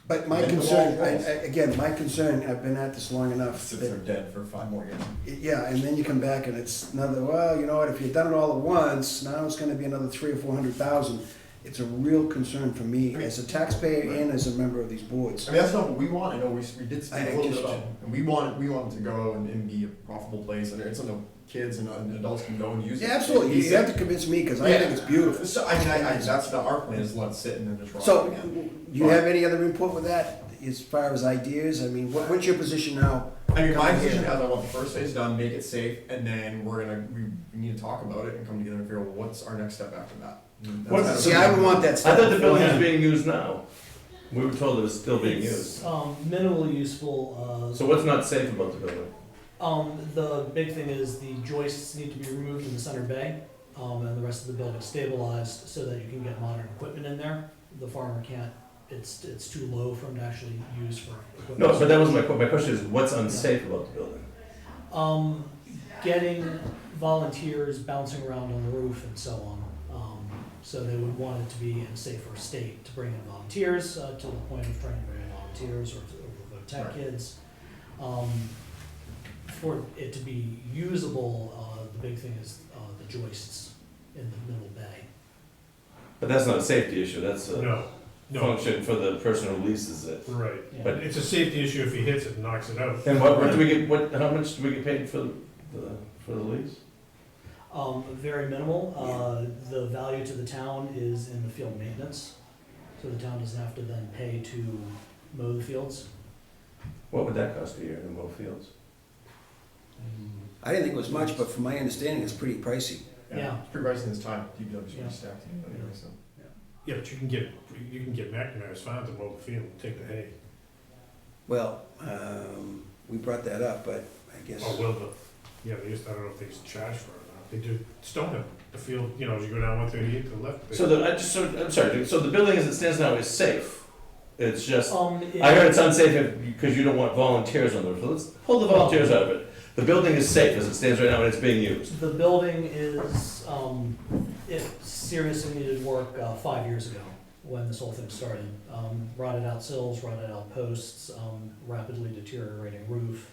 but my Then the concern, wall falls. again, my concern, I've been at this long enough, Sits there that, dead for 5 more years. yeah, and then you come back and it's another, well, you know what, if you've done it all at once, now it's gonna be another 300,000 or 400,000. It's a real concern for me as a taxpayer and as a member of these boards. I mean, that's not what we want, I know we did speak I a little bit just- about, and we want it to go and be a profitable place, and it's something kids and adults can go and use it. Yeah, absolutely, you have to convince me, cause I think it's beautiful. So, I mean, that's not our plan, is let it sit and then just rot So, again. do you have any other input with that, as far as ideas? I mean, what's your position now? I mean, my Come here. position is I want the first phase done, make it safe, and then we need to talk about it and come together and figure out what's our next step after that. And that's kind of- See, I would want that I stuff thought the building was beforehand. being used now. We were told it was still being used. It's, minimally useful, So what's not safe about the building? the big thing is the joists need to be removed in the center bay, and the rest of the building stabilized so that you can get modern equipment in there. The farmer can't, it's too low for him to actually use for equipment. No, but that wasn't my question. My question is, what's unsafe about the building? Getting volunteers bouncing around on the roof and so on. So they would want it to be in a safer state to bring in volunteers, to the point of trying to bring in volunteers or to protect Right. kids. For it to be usable, the big thing is the joists in the middle bay. But that's not a safety issue, that's a No, function for the person who leases it. right. Yeah. But it's a safety issue if he hits it and knocks it out. And what do we get, how much do we get paid for the lease? Very minimal. The value to the town is in the field maintenance, so the town doesn't have to then pay to mow the fields. What would that cost a year to mow fields? I didn't think it was much, but from my understanding, it's pretty pricey. Yeah. It's pretty pricey in this time, DPW's Yeah. pretty stacked anyway, so. Yeah, but you can get mechanized farm to mow the field and take the hay. Well, we brought that up, but I guess, Oh, well, yeah, they used, I don't know if they used to charge for it or not. They do Stoneham, the field, you know, as you go down 138 to the left. they- I'm sorry, so the building as it stands now is safe? It's just, It- I heard it's unsafe because you don't want volunteers on the roof. Let's pull the volunteers out of it. The building is safe as it stands right now and it's being used. The building is, it seriously needed work 5 years ago when this whole thing started. Rotted out sills, rotted out posts, rapidly deteriorating roof.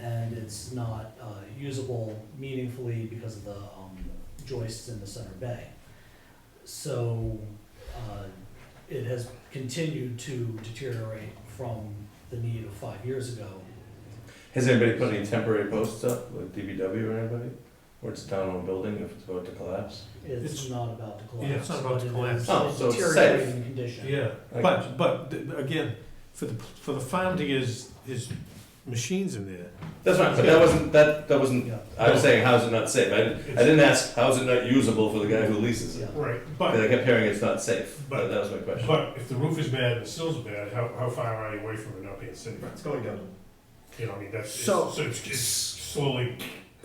And it's not usable meaningfully because of the joists in the center bay. So it has continued to deteriorate from the need of 5 years ago. Has anybody put any temporary posts up, like DBW or anybody? Where it's a town-owned building, if it's about to collapse? It's not about to collapse. Yeah, it's not about to but it collapse. is Oh, so it's safe. deteriorating condition. Yeah, I but again, for the farm to get his machines in there, That's fine, but that wasn't, Yeah. I was saying, how's it not safe? I didn't ask, how's it not usable for the guy who leases it? Yeah. right, Because I but, kept hearing it's not safe, But- that was my question. but if the roof is bad and the sills are bad, how far are you away from it not being safe? It's going down. You know, I mean, that's, So- so it's slowly,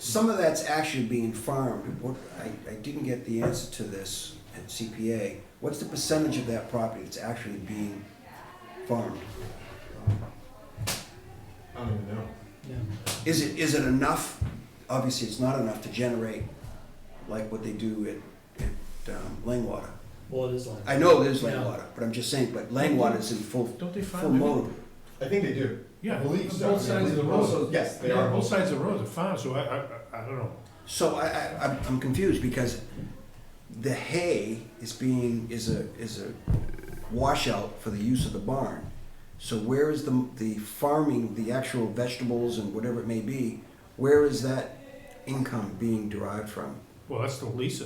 Some of that's actually being farmed. What, I didn't get the answer to this at CPA. What's the percentage of that property that's actually being farmed? I don't even know. Yeah. Is it enough? Obviously, it's not enough to generate like what they do at Langwater. Well, it is like. I know there's Yeah. Langwater, but I'm just saying, but Langwater's in full don't they full farm it? mode. I think they do. Yeah, I believe so. both sides of the road. Yes, they Yeah, are. both sides of the road are farm, so I don't know. So I'm confused because the hay is a washout for the use of the barn. So where is the farming, the actual vegetables and whatever it may be, where is that income being derived from? Well, that's the lease.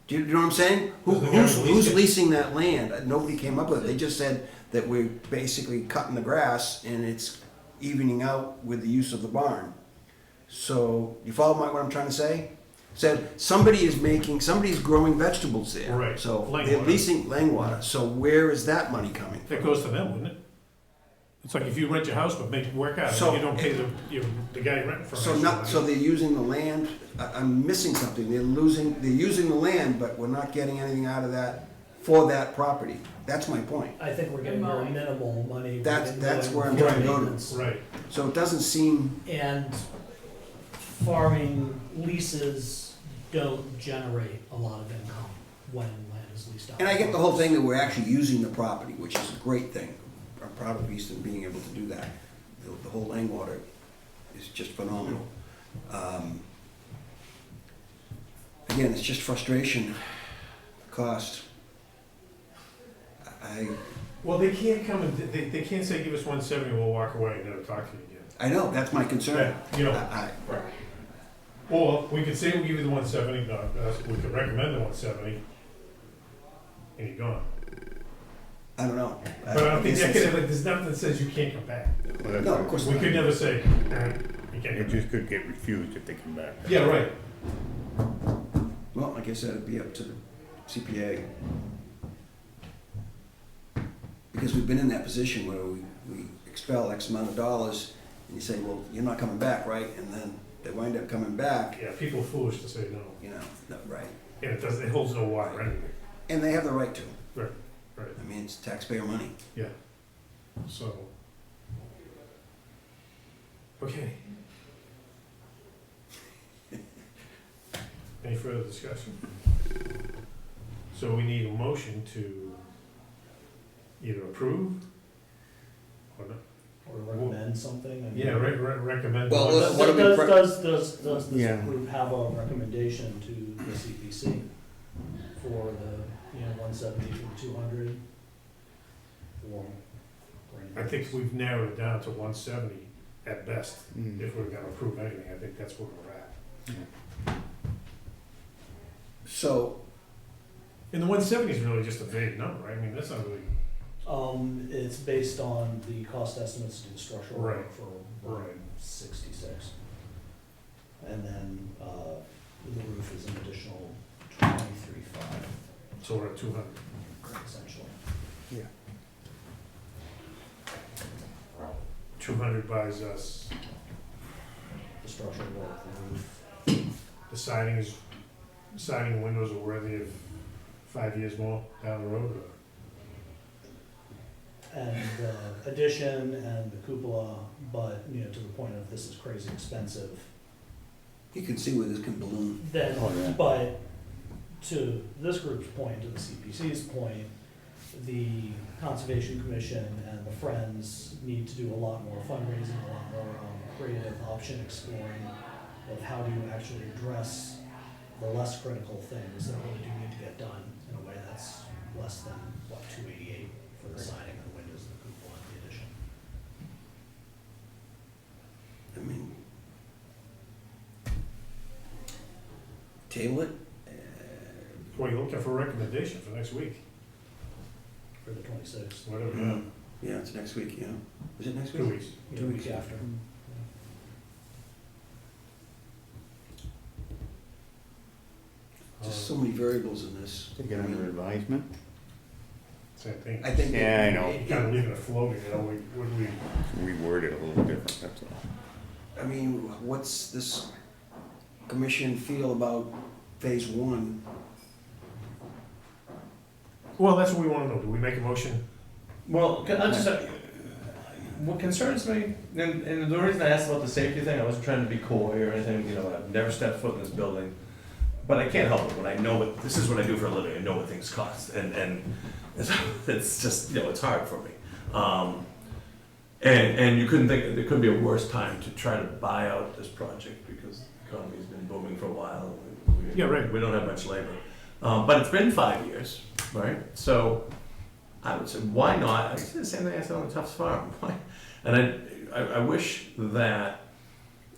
Do you know what I'm saying? Who's the guy who leased Who's it? leasing that land? Nobody came up with it. They just said that we're basically cutting the grass and it's evening out with the use of the barn. So, you follow what I'm trying to say? Said somebody's growing vegetables there. Right. So they're Langwater. leasing Langwater. So where is that money coming That from? goes to them, wouldn't it? It's like if you rent your house but make it work out, So- you don't pay the guy renting for it. So they're using the land. I'm missing something. They're using the land, but we're not getting anything out of that for that property. That's my point. I think we're getting very minimal money. We're That's- getting that's going where I'm for trying to go to. maintenance. Right. So it doesn't seem. And farming leases don't generate a lot of income when land is leased out. And I get the whole thing that we're actually using the property, which is a great thing. I'm proud of Easton being able to do that. The whole Langwater is just phenomenal. Again, it's just frustration, cost. Well, they can't come and, they can't say, give us 170, we'll walk away and never talk to you again. I know, that's my concern. Yeah, you know, I- or we could say we'll give you the 170, we could recommend the 170, and you're gone. I don't know. But I don't think that could, like, there's nothing that says you can't come back. No, of course We not. could never say, nah, you can't It come back. just could get refused if they come back. Yeah, right. Well, like I said, it'd be up to the CPA. Because we've been in that position where we expel X amount of dollars, and you say, well, you're not coming back, right? And then they wind up coming back, Yeah, people are foolish to say no, you know, not right. and it holds no water anyway. And they have the right to. Right. I mean, it's taxpayer money. So. Okay. Any further discussion? So we need a motion to either approve or not. Or recommend something. I mean- Yeah, recommend. Well, Does, what do we does this Yeah. group have a recommendation to the CPC for the, 170 to 200? Or I think we've narrowed it down to 170 at best. Mm. If we're gonna approve anything, I think that's where we're at. So, And the 170 is really just a vague number, right? I mean, that's not really, It's based on the cost estimates to do the structural work Right. for Right. 166. And then, the roof is an additional 23.5, so we're at 200. essentially. 200 buys us, The structural work, the roof. the siding and windows are worthy of 5 years more down the road, or? And the addition and the cupola, but, to the point of this is crazy expensive. you can see where this can balloon. Then, Oh, yeah. but to this group's point, to the CPC's point, the Conservation Commission and the Friends need to do a lot more fundraising, a lot more creative option exploring of how do you actually address the less critical things that really do need to get done in a way that's less than, $288 for the siding and the windows and the cupola and the addition. I mean, table it. Well, you're looking for a recommendation for next week, For the 26th. whatever, Yeah, it's next week, yeah. Is it next 2 week? weeks. Yeah, 2 week weeks after. Just so many variables in this. To get under advisement? Same thing. I think. Yeah, I know. Kind of leaving it floating, you know, we Reword it a little different, that's all. I mean, what's this commission feel about phase one? well, that's what we wanna know, do we make a motion? Well, I just, what concerns me, and the reason I asked about the safety thing, I wasn't trying to be coy or anything, you know, I've never stepped foot in this building. But I can't help it when I know what, this is what I do for a living, I know what things cost, and it's just, you know, it's hard for me. And you couldn't think, there couldn't be a worse time to try to buy out this project, because the economy's been booming for a while. Yeah, right. We don't have much labor. But it's been 5 years, right? So I would say, why not? I said the same thing I said on the Tufts Farm. Why? And I wish that,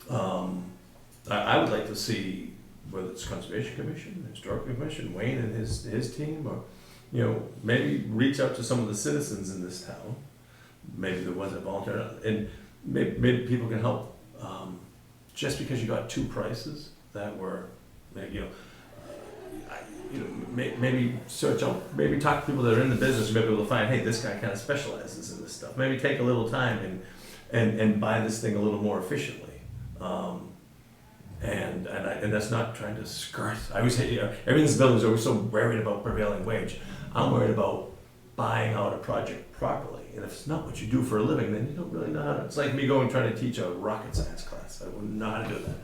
I would like to see, whether it's Conservation Commission, Historical Commission, Wayne and his team, or, you know, maybe reach out to some of the citizens in this town, maybe the ones that volunteer, and maybe people can help. Just because you got two prices that were, you know, maybe search out, maybe talk to people that are in the business, maybe able to find, hey, this guy kind of specializes in this stuff. Maybe take a little time and buy this thing a little more efficiently. And that's not trying to skirt. I always say, you know, everything's building is always so worried about prevailing wage. I'm worried about buying out a project properly. And if it's not what you do for a living, then you don't really know how to. It's like me going trying to teach a rocket science class. I wouldn't know how to do that.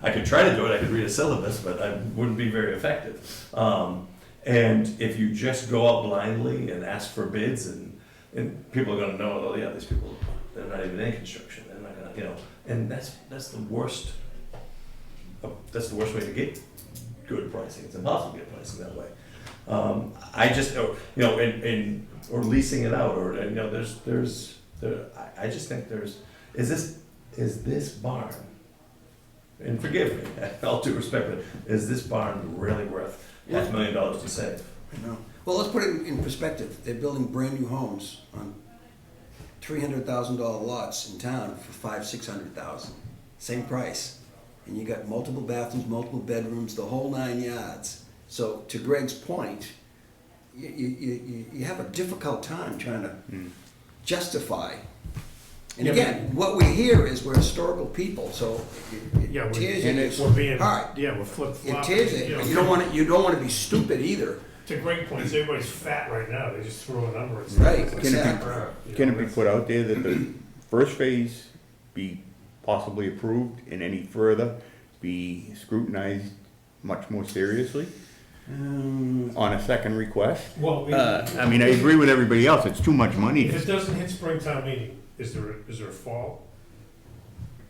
I could try to do it. I could read a syllabus, but I wouldn't be very effective. And if you just go out blindly and ask for bids, and people are going to know, oh yeah, these people, they're not even in construction. They're not going to, you know. And that's the worst. That's the worst way to get good pricing. It's impossible to get pricing that way. I just, you know, or leasing it out, or, you know, I just think is this barn, and forgive me, all due respect, but is this barn really worth $500,000 to save? I know. Well, let's put it in perspective. They're building brand new homes on $300,000 lots in town for $500,000-$600,000. Same price. And you got multiple bathrooms, multiple bedrooms, the whole 9 yards. So to Greg's point, you have a difficult time trying to justify. And Yeah, again, what we hear is we're historical people, so Yeah, it tears and it. we're being, Hard. yeah, we're flip It flopping. tears it, but you don't want to be stupid either. To great points, everybody's fat right now, they just throw a number at Right, stuff. exactly. Can it be put out there that the first phase be possibly approved, and any further be scrutinized much more seriously on a second request? Well, I mean, I agree with everybody else, it's too much money. if it doesn't hit springtime meeting, is there a fall?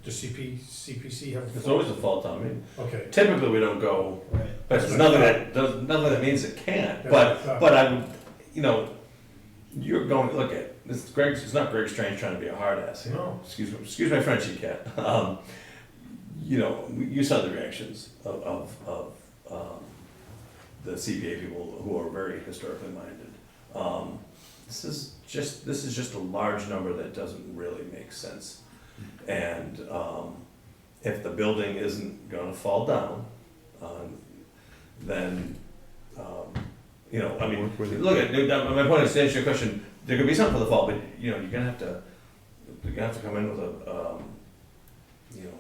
Does CPC have a fall? It's always a fall time. I mean, Okay. typically we don't go. Right. But there's nothing that means it can't. But I would, you know, you're going. Look at this. It's not Greg Strange trying to be a hard ass here. No. Excuse my French, you cat. You know, you saw the reactions of the CPA people who are very historically minded. This is just a large number that doesn't really make sense. And if the building isn't going to fall down, then you know, I mean, look at my point is to answer your question. There could be something for the fall, but you know, you're gonna have to come in with a you know,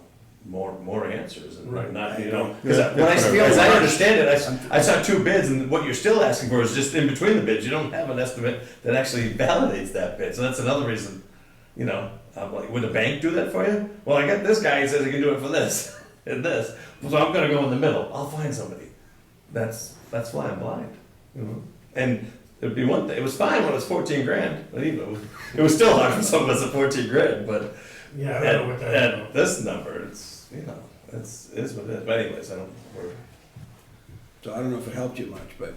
more answers and Right. not, you know, Yeah, as I understand it, I saw two bids, and what you're still asking for is just in between the bids. You don't have an estimate that actually validates that bid, so that's another reason. You know, I'm like, would a bank do that for you? Well, I got this guy who says he can do it for this and this, so I'm gonna go in the middle. I'll find somebody. That's flying blind, you know. And it'd be one thing. It was fine when it was 14 grand, but even it was still hard for some of us at 14 grand. But Yeah, I don't know what that is. at this number, it's, you know, it's what it is. But anyways, we're So I don't know if it helped you much, but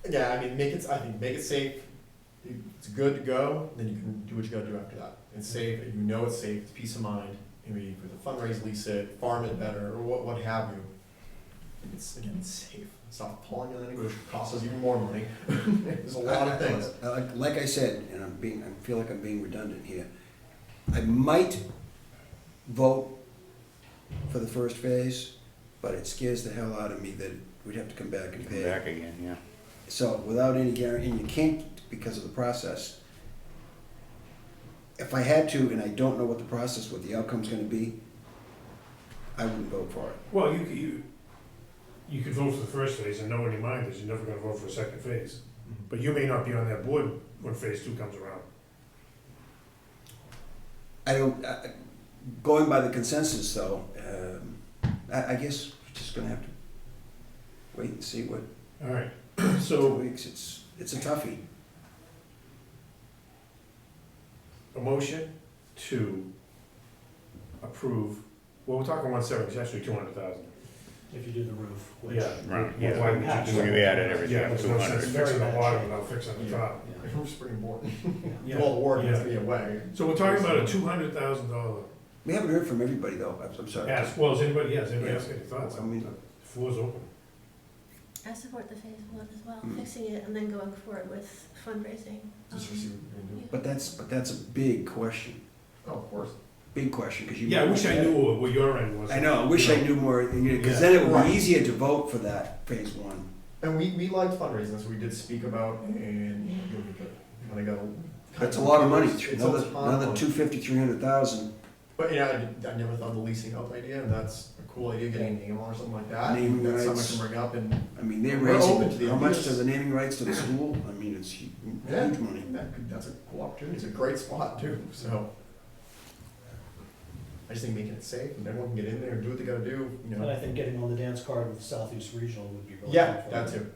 Yeah, I mean, make it safe. It's good to go, then you can do what you gotta do after that. It's safe, you know it's safe, it's peace of mind. Maybe for the fundraise, lease it, farm it better, or what have you. think it's, again, safe. Stop pulling it in, which costs us even more money. There's a lot of things. Like I said, and I feel like I'm being redundant here, I might vote for the first phase, but it scares the hell out of me that we'd have to come back and Come pay. back again, yeah. So without any guarantee, and you can't because of the process. If I had to, and I don't know what the process, what the outcome's gonna be, I wouldn't vote for it. Well, you could vote for the first phase and know in your mind that you're never gonna vote for a second phase. But you may not be on that board when phase 2 comes around. I don't, going by the consensus though, I guess we're just gonna have to wait and see what, All right, 2 so weeks, it's a toughie. a motion to approve, well, we're talking 170, it's actually 200,000. If you do the roof, which. Yeah. Right, Why yeah. would you just? When you added everything, Yeah, there's no sense 200. fixing the bottom without fixing the top. Yeah. The roof's pretty important. Yeah. Do all the work, it's Yeah. to be away. So we're talking about a $200,000. We haven't heard from everybody though, I'm sorry. Yes, well, does anybody else got any thoughts? I mean- The floor's open. I support the phase 1 as well, Mm. fixing it and then going forward with fundraising. Just to see what you're gonna do. But that's a big question, Oh, of course. big question, because you. Yeah, I wish I knew what your end was. I know, I wish I knew more, because then it would be easier to vote for that phase 1. And we liked fundraising, that's what we did speak about, and when I got. That's a lot of money, It's a another, ton of another money. 250, 300,000. But yeah, I never thought the leasing out idea, and that's a cool idea, getting a name on or something like that. Naming That's something I rights. can bring up, and I mean, they're We're open to raising, the how much ideas. to the naming rights to the school? I mean, it's huge Yeah. money. that's a cool opportunity, it's a great spot too, so. I just think making it safe, and everyone can get in there and do what they gotta do, you And know. I think getting on the dance card with Southeast Regional would be really Yeah, helpful. that too,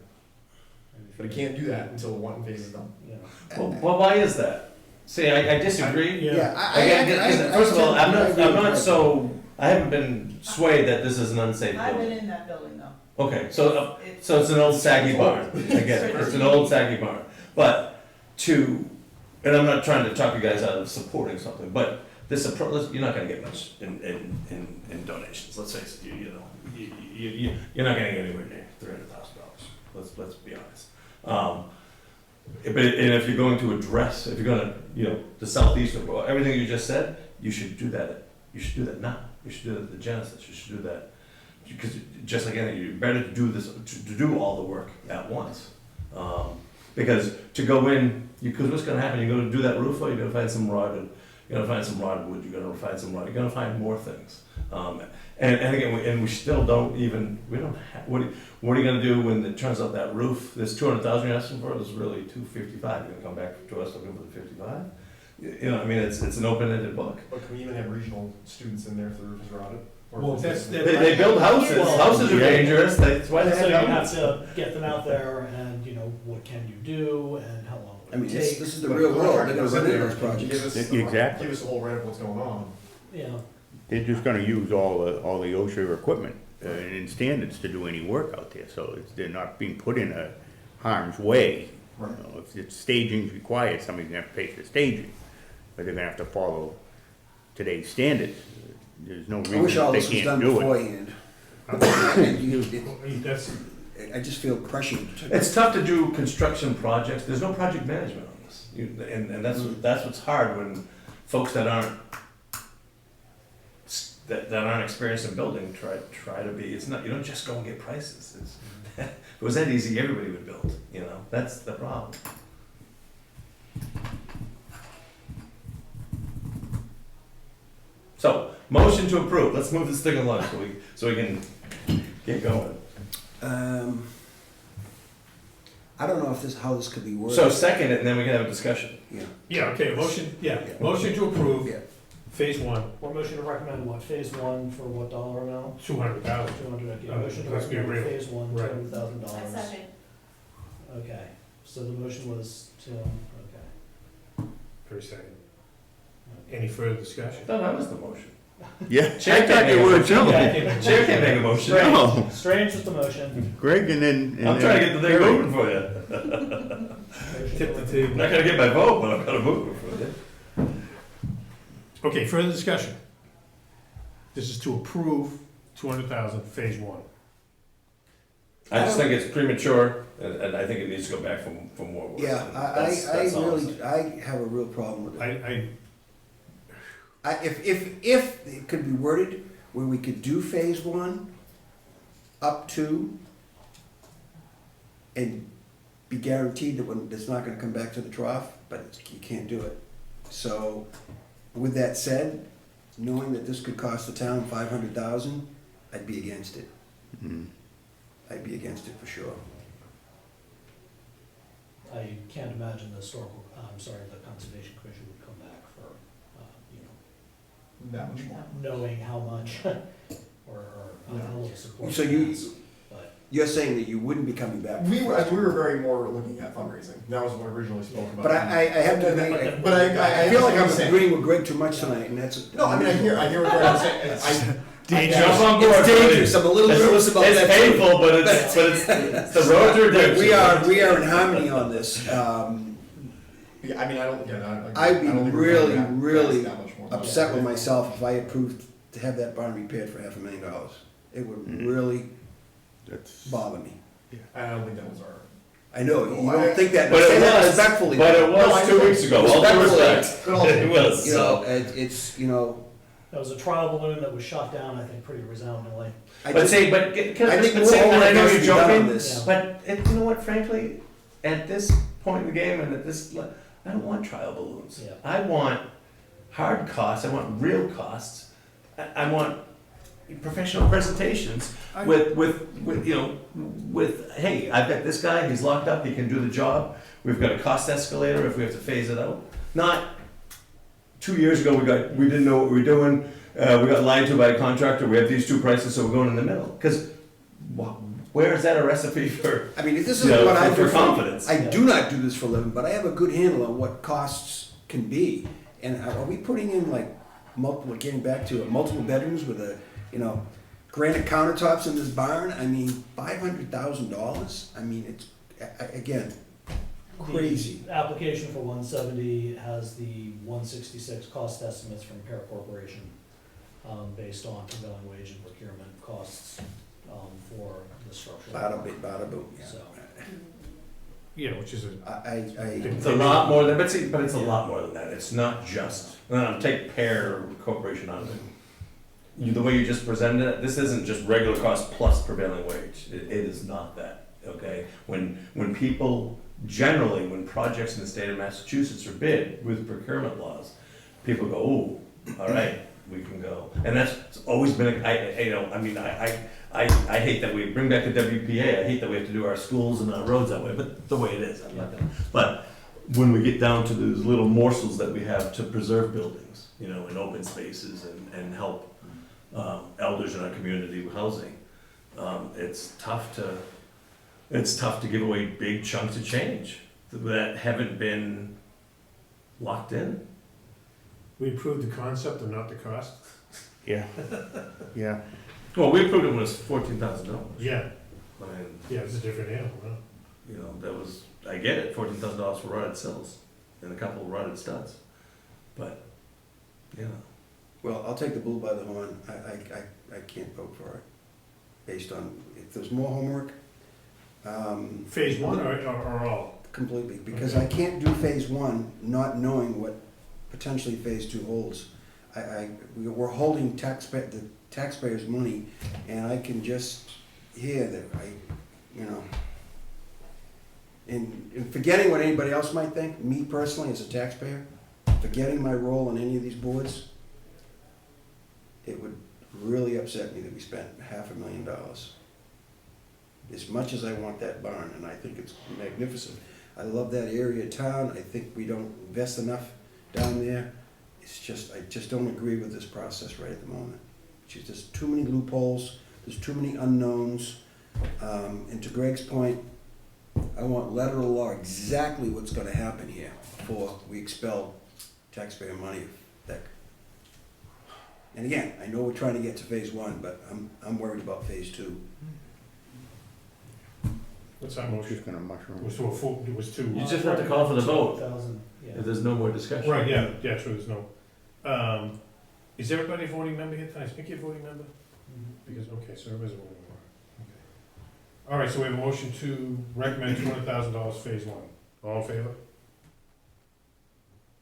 but I can't do that until one phase is done. Yeah. Well, why is that? See, I disagree. Yeah. First of all, I'm not so, I haven't been swayed that this is an unsafe I've been building. in that building though. Okay, so it's an old saggy barn, I get it, it's an old saggy barn. But and I'm not trying to talk you guys out of supporting something, but this approach, you're not gonna get much in donations, let's face it, you're not gonna get anywhere near $300,000, let's be honest. And if you're going to address, if you're gonna, the southeastern, everything you just said, you should do that now, you should do that at the Genesis, you should do that. Because just like anything, you're better to do this, to do all the work at once. Because to go in, because what's gonna happen, you're gonna do that roof, or you're gonna find some rotted, you're gonna find some rotted wood, you're gonna find some rotted, you're gonna find more things. And again, we still don't even, we don't have, what are you gonna do when it turns out that roof, this 200,000 you're asking for, is really 255, you're gonna come back to us looking for the 55? I mean, it's an open-ended book. But can we even have regional students in there if the roof is rotted? Or Well, if it's- They build houses, Well, houses are yeah. dangerous, that's why they So you have have houses. to get them out there and, what can you do and how long I will mean, it this take? is the But real the world, contractor they're gonna goes in run into there, those can you projects. give us Exactly. Give us a whole run of what's going on. Yeah, They're just gonna use all the OSHA equipment and standards to do any work out there, so they're not being put in a harm's way. Right. If it's staging's required, somebody's gonna have to pay for staging, but they're gonna have to follow today's standards. There's no I wish reason all that this they was can't done do it. beforehand. That's, I just feel pressured to. It's tough to do construction projects, there's no project management on this. And that's what's hard when folks that aren't experienced in building try to be, it's not, you don't just go and get prices. If it was that easy, everybody would build, that's the problem. So, motion to approve, let's move this thing along so we can get going. I don't know how this could be worded. So second it, and then we can have a discussion. yeah, okay, motion to Yeah. approve, Yeah. phase 1, or motion to recommend what, phase 1 for what dollar amount? 200,000. 200, okay, Uh, motion to let's be recommend real. phase 1, Right. $200,000. A second. Okay, so the motion was to, okay. Per second. Any further discussion? I thought that was the motion. Yeah, Chair I thought they were too. Chair can't make a motion. No, Strange with the motion. Greg and then. I'm trying to get the thing moving for you. Tip the I'm table. not gonna get my vote, but I'm gonna move it for you. Okay, further discussion. This is to approve 200,000, phase 1. I just think it's premature, and I think it needs to go back from what we're. Yeah, That's all I'm saying. really, I have a real problem with it. I, If it could be worded where we could do phase one up to and be guaranteed that it's not gonna come back to the trough, but you can't do it. So, with that said, knowing that this could cost the town $500,000, I'd be against it. Mhm. I'd be against it for sure. I can't imagine the the Conservation Commission would come back for, you know, That much more. knowing how much, or how little support. So you- it has, but You're saying that you wouldn't be coming back? We were very more looking at fundraising. That was what I originally spoke about. But I have to agree, But I I feel like I'm understand what you're saying. agreeing with Greg too much tonight, and that's. No, I mean, I hear what Greg's saying. Jump on board, It's dangerous, I'm a little nervous about that. It's painful, but it's the road to redemption. We are in harmony on this. Yeah, I mean, I don't, again, I'd be I don't think we're really, gonna really that much more. upset with myself if I approved to have that barn repaired for $500,000. It would really That's, bother me. I don't think that was our. I know, you don't think that, But say it that was, respectfully. but it No, I was 2 know. weeks ago, all due Respectfully. respect. But also, It was, You know, so. it's, you know, that was a trial balloon that was shot down, I think, pretty resoundingly. I But just, see, but, I think more but see, and I homework know has to you're be done on joking, this. Yeah. but you know what, frankly, at this point in the game and at this, I don't want trial balloons. Yeah. I want hard costs, I want real costs, I want professional presentations with, you know, with, hey, I've got this guy, he's locked up, he can do the job, we've got a cost escalator if we have to phase it out. Not 2 years ago, we didn't know what we were doing, we got lied to by a contractor, we have these two prices, so we're going in the middle. Because where is that a recipe for, I mean, this you isn't know, what I do for for confidence? I do not do this for a living, but I have a good handle on what costs can be. And are we putting in like multiple, getting back to multiple bedrooms with granite countertops in this barn? I mean, $500,000? I mean, it's, again, crazy. The application for 170 has the 166 cost estimates from Pear Corporation, based on prevailing wage and procurement costs, for the structural. Bada bit, bada boom, yeah. So. yeah, which is a, It's a lot more than, but it's a lot more than that. It's not just, take Pear Corporation out of it. The way you just presented it, this isn't just regular cost plus prevailing wage. It is not that, okay? When people, generally, when projects in the state of Massachusetts are bid with procurement laws, people go, oh, all right, we can go. And that's always been, I hate that we bring back the WPA. I hate that we have to do our schools and our roads that way, but the way it is, I'm not gonna. But when we get down to those little morsels that we have to preserve buildings, you know, and open spaces and help elders in our community with housing, it's tough to give away big chunks of change that haven't been locked in. we approved the concept and not the cost. yeah, yeah. Well, we approved it when it was $14,000. Yeah, I mean, yeah, it's a different animal, huh? you know, that was, I get it, $14,000 for rotted sills and a couple of rotted studs. But, you know, Well, I'll take the bull by the horn. I can't vote for it, based on, if there's more homework, Phase one or all? completely, because Okay. I can't do phase one not knowing what potentially phase two holds. We're holding the taxpayers' money, and I can just hear that in forgetting what anybody else might think, me personally as a taxpayer, forgetting my role on any of these boards, it would really upset me that we spent $500,000. As much as I want that barn, and I think it's magnificent. I love that area of town. I think we don't invest enough down there. It's just, I just don't agree with this process right at the moment. There's too many loopholes, there's too many unknowns. And to Greg's point, I want letter of law exactly what's gonna happen here before we expel taxpayer money. And again, I know we're trying to get to phase one, but I'm worried about phase two. What's that I'm motion? just gonna mushroom. Was to a full, it was two. You just have to call for the vote 2,000, yeah. if there's no more discussion. Right, yeah, true, there's no, is everybody a voting member here tonight? Speak your voting member? Mhm. Because, okay, so everybody's a voting All right, so we have a motion to recommend $200,000 phase one. All in favor?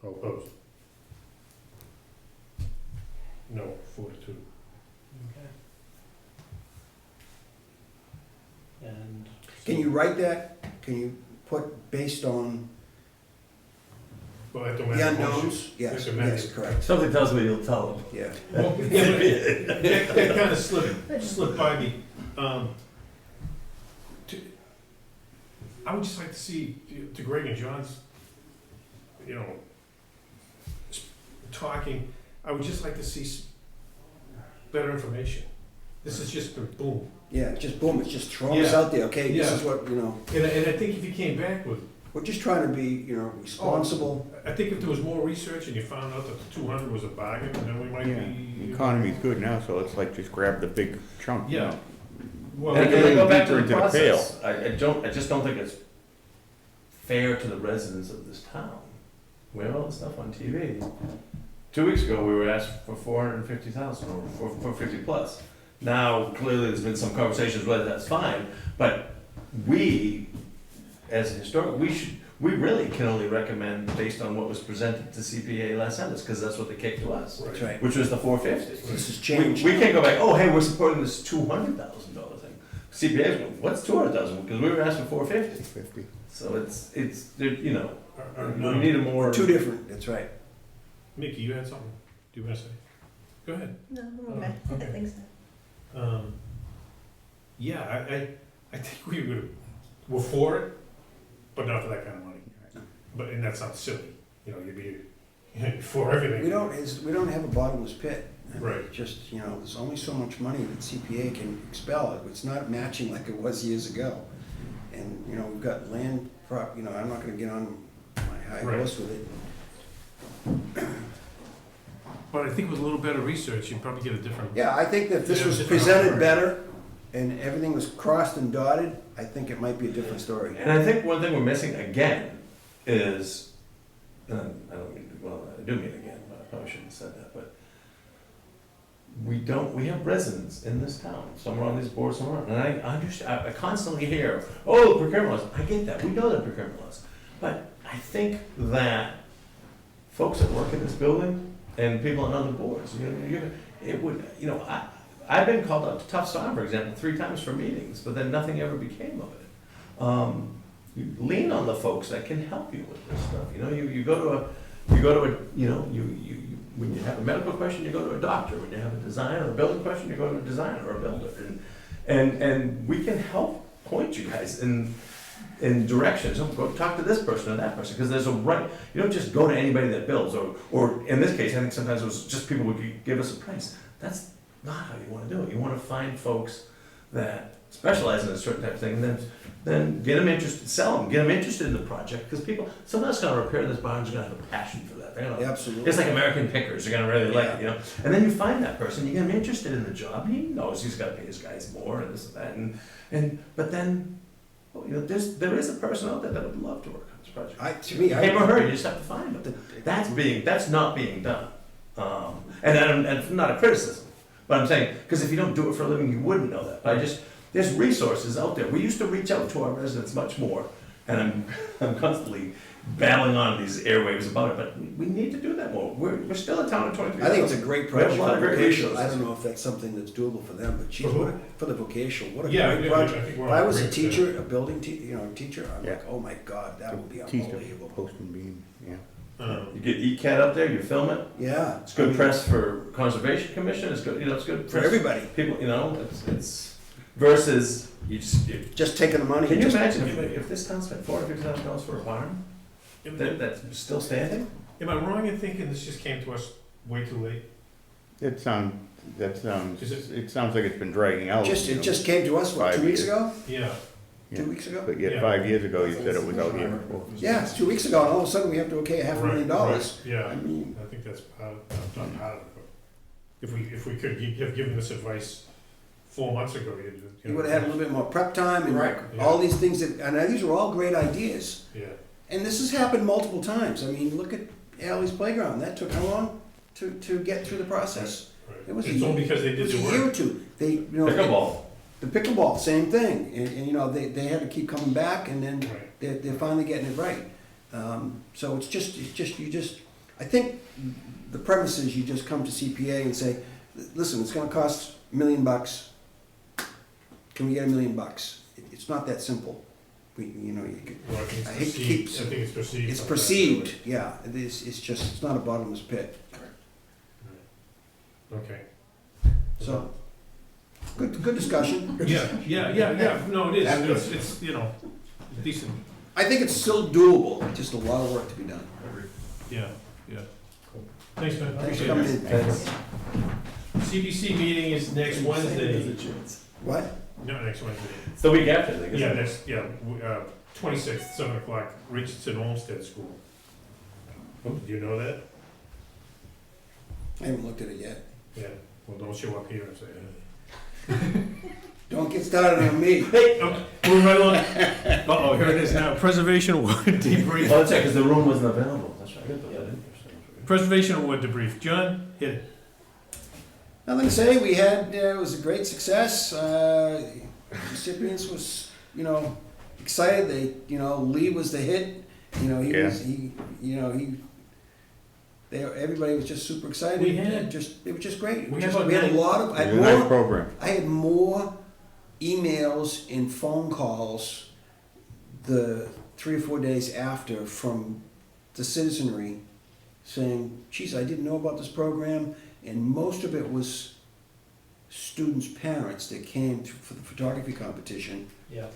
All opposed? No, 4-2. Okay. And. Can you write that? Can you put based on Well, that don't the matter. unknowns? Yes, It's amended. yes, correct, Something tells me you'll tell them. yeah. Well, yeah, but that kind of slipped by me. I would just like to see, to Greg and John's, talking, I would just like to see better information. This is just a boom. Yeah, just boom, it's just throwing us Yeah. out there, okay, this Yeah. is what, And I think if you came back with, we're just trying to be, responsible. I think if there was more research and you found out that the 200 was a bargain, then we might Yeah, be. the economy's good now, so it's like just grab the big chunk. you Yeah. know. Well, And Take it again, I a go little back to deeper the into the process. I just don't think it's fair to the residents of this town. We have all this stuff on TV. 2 weeks ago, we were asked for 450,000 or for 450 plus. Now, clearly, there's been some conversations whether that's fine, but we, as a historic, we really can only recommend based on what was presented to CPA last sentence, because that's what they kicked to us, That's right. which was the 450. This has We changed. can't go back, oh, hey, we're supporting this $200,000 thing. CPA's going, what's 200,000? Because we were asking 450. 50. So it's, there- you know, we no. need a more. Two different, that's right. Mickey, you had something? Do you want to say? Go ahead. No, I'm okay. I Okay. think so. Yeah, I think we're for it, but not for that kind of money. And that sounds silly, you'd be for everything. We don't have a bottomless pit. Right. Just, there's only so much money that CPA can expel. It's not matching like it was years ago. And, we've got land, I'm not gonna get on my high Right. horse with it. But I think with a little better research, you'd probably get a different. Yeah, I think that if this Yeah, was different presented outcome. better and everything was crossed and dotted, I think it might be a different story. And I think one thing we're missing again is, I don't mean, well, I do mean again, but I probably shouldn't have said that, but we have residents in this town, some are on these boards, some aren't, and I understand, I constantly hear, oh, procurement laws, I get that, we know that procurement laws, but I think that folks that work in this building and people on other boards, it would, I've been called out to Tough Storm, for example, 3 times for meetings, but then nothing ever became of it. You lean on the folks that can help you with this stuff. You go to a, when you have a medical question, you go to a doctor. When you have a design or a building question, you go to a designer or a builder. And we can help point you guys in directions. Go talk to this person or that person, because there's a right. You don't just go to anybody that builds, or in this case, I think sometimes it was just people would give us a price. That's not how you want to do it. You want to find folks that specialize in a certain type of thing, and then get them interested, sell them, get them interested in the project, because someone that's going to repair this barn is going to have a passion for that. They're gonna, Absolutely. it's like American Pickers, they're going to really like it, And then you find that person, you get him interested in the job, he knows he's got to pay his guys more and this and that, but then, there is a person out there that would love to work on this project. Him or her, you just have to find them. That's not being done. And it's not a criticism, but I'm saying, because if you don't do it for a living, you wouldn't know that. But there's resources out there. We used to reach out to our residents much more, and I'm constantly battling on these airwaves about it, but we need to do that more. We're still a town of 23,000. I think it's a great project We have a lot for of great vocational. I resources. don't know if that's something that's doable for them, but geez, For who? for the vocational, what a Yeah, great yeah, project. I think we're If all I was a agreeing with teacher, a building teacher, I'm Yeah. like, oh my God, that would be Teeth are unbelievable. Post and beam, yeah. You get ECAT out there, you film it. Yeah. It's good press for Conservation Commission. It's good, it's good For press everybody, people. It's versus just taking the money. Can you just- imagine if this town spent $450,000 for a barn that's still standing? Am I wrong in thinking this just came to us way too late? It sounds like it's been dragging out. It just came to us, what, 2 weeks ago? Yeah. 2 weeks ago? But yet Yeah. 5 years ago, you said it was out here before. Yeah, it's 2 weeks ago, and all of a sudden we have to okay $500,000. Right, yeah, I mean, I think that's part of it. If we could have given this advice 4 months ago, you would have had a little bit more prep time and Right, all yeah. these things and these are all great ideas. Yeah, And this has happened multiple times. I mean, look at Alley's Playground. That took how long to get through the process? right. It was It's only because they did It was the a year or work. two. Pickleball. The pickleball, same thing, and you know, they had to keep coming back, and then Right. they're finally getting it right. So it's just, I think the premise is you just come to CPA and say, listen, it's gonna cost $1 million. Can we get $1 million? It's not that simple. You know, you could, Well, I think I it's hate to keep- perceived, I think it's perceived. it's sometimes, perceived, yeah, it is, it's just, it's not a bottomless pit. really. Okay. So, good discussion. Yeah, no, it is, it's, you know, decent, I think it's still doable, just a lot of work to be done. yeah. Thanks, man. Thanks for Appreciate coming it. in. Thanks. CBC meeting is next Wednesday, What? no, next Wednesday. It's the week after, I think, isn't Yeah, it? next, 26th, 7 o'clock, Richardson Olmsted School. Oh. Do you know that? I haven't looked at it yet. Yeah, well, don't show up here and say that. Don't get started on me. Hey, okay, we're right on. Uh-oh, here it is now, preservation award debrief. Oh, that's right, because the room wasn't available. That's right, I got that in. Preservation award debrief, John, hit it. Nothing to say, we had, it was a great success, recipients was, you know, excited, they, you know, Lee was the hit, you know, everybody was just super excited. We had- It was just great. we We had about had a nine- lot of, It was a nice program. I had more emails and phone calls the 3 or 4 days after from the citizenry saying, geez, I didn't know about this program, and most of it was students' parents that came for the photography competition, Yeah.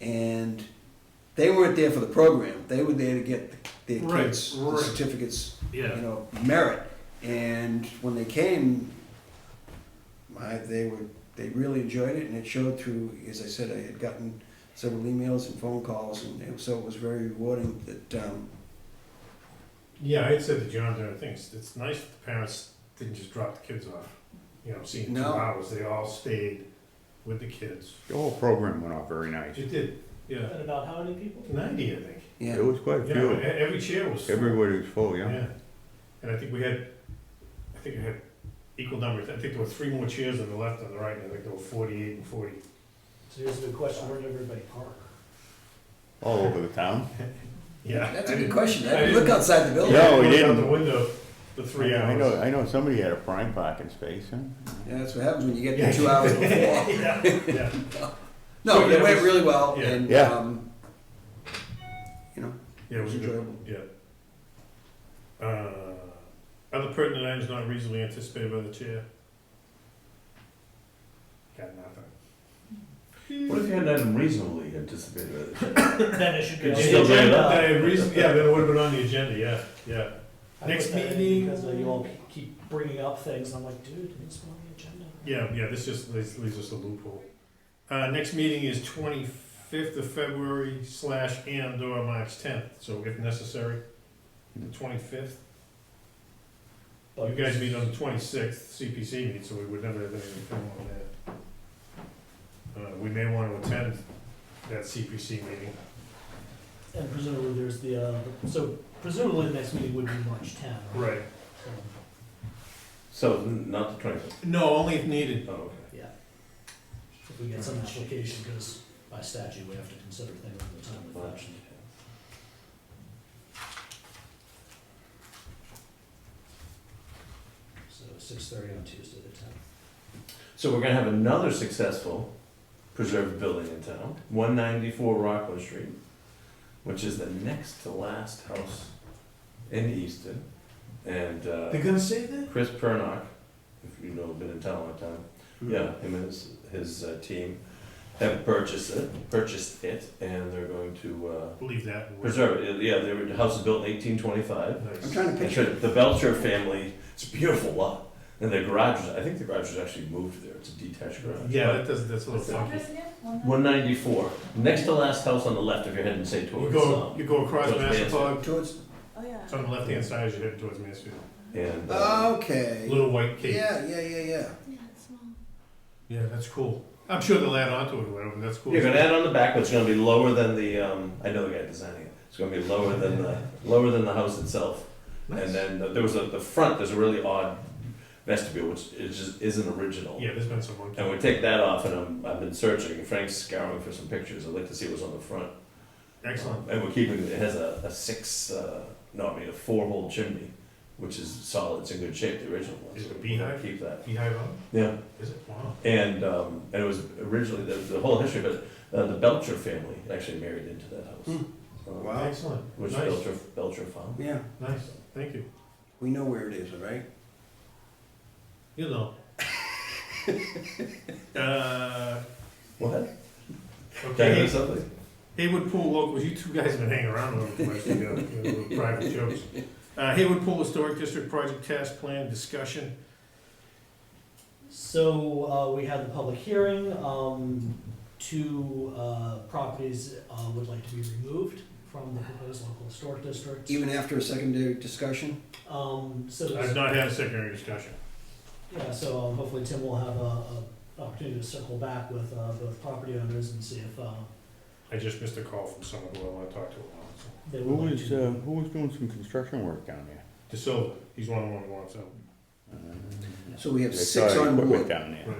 and they weren't there for the program, they were there to get their Right, kids the right. certificates, Yeah. you know, merit. And when they came, they really enjoyed it, and it showed through, as I said, I had gotten several emails and phone calls, and so it was very rewarding that, Yeah, I had said to John, I think it's nice that the parents didn't just drop the kids off, you know, seeing 2 No. hours, they all stayed with the kids. The whole program went off very nice. It did, yeah, And about how many people? 90, I think. yeah. It was quite a Yeah, few. every chair was full. Everybody was full, yeah. Yeah, and I think it had equal numbers, I think there were 3 more chairs on the left and the right, and I think there were 48 and 40. So here's the big question, where did everybody park? All over the town. Yeah. That's I a good didn't- question, I I didn't didn't- look outside the building. No, we I looked out didn't. the window for 3 hours. I know somebody had a prime parking space, huh? Yeah, that's what happens when you get there 2 hours before. Yeah. No, So, yeah, it went it was- really well, yeah. and, Yeah. you know, Yeah, it was good. enjoyable. Yeah. Other pertinent items not reasonably anticipated by the chair? Got nothing. What if you had an item reasonably anticipated? Then it should be Could on you the still bring it agenda. up? Yeah, then it would've been on the agenda, yeah. I Next put that in meeting- Because you all keep bringing up things, and I'm like, dude, it's not on the agenda. Yeah, this just leaves us a loophole. Next meeting is 25th of February / and/or March 10th, so if necessary, the 25th. You But- guys meet on the 26th, CPC meet, so we would never have anything film on that. We may want to attend that CPC meeting. And presumably there's so presumably the next meeting would be March 10, right? Right. So, So, not the 25th? No, only if needed. Oh, okay. yeah. If we get some application, because by statute, we have to consider things at the time of March. fashion. So 6:30 on Tuesday the 10th. So we're gonna have another successful preserved building in town, 194 Rockland Street, which is the next to last house in Easton. And They're gonna say that? Chris Pernock, if you know, been in town a long time, yeah, him and his team have purchased it, and they're going to Believe that. preserve it. Yeah, the house was built in 1825. Nice. I'm trying to picture it. The Belcher family, it's a beautiful lot. And their garage, I think the garage was actually moved there. It's a detached garage. Yeah, that's a little What's the funky. address again? 194, next to last house on the left if you're heading, say, You towards, you go across towards Massapog, Towards, Oh, yeah. it's on the left-hand side as you're heading towards Mansfield. and, okay. Little white cake. Yeah. Yeah, it's small. Yeah, that's cool. I'm sure they'll add on to it or whatever, that's cool. you're gonna add on the back, but it's gonna be lower than the, I know the guy designing it. It's gonna be lower than the house itself. Nice. And then there was the front, there's a really odd vestibule, which is just isn't original. Yeah, there's been some work. And we take that off, and I've been searching, and Frank's scouring for some pictures. I'd like to see what's on the front. Excellent. And we're keeping, it has a 4-hole chimney, which is solid, it's in good shape, the original one. Is it so a we're gonna beehive? Keep that. Beehive on? Yeah, Is it? Wow. and it was originally, the whole history, but the Belcher family actually married into that house. Wow. Excellent. Which Nice. Belcher found. Yeah, Nice. Thank you. we know where it is, right? You know. What? Okay. Kind of something? Haywood Pool Locals, you two guys have been hanging around a little too much together, little private jokes. Haywood Pool Historic District Project Task Plan Discussion. So, we had the public hearing, two, properties, would like to be removed from the proposed local historic district. Even after a secondary discussion? So, I've there's- not had a secondary discussion. yeah, so, hopefully Tim will have a opportunity to circle back with, both property owners and see if, I just missed a call from someone who I want to talk to about it. they Who would like was, to. who was doing some construction work down there? De Silva, he's one of the ones who wants out. So we have I 6 saw on equipment board, down there. Right.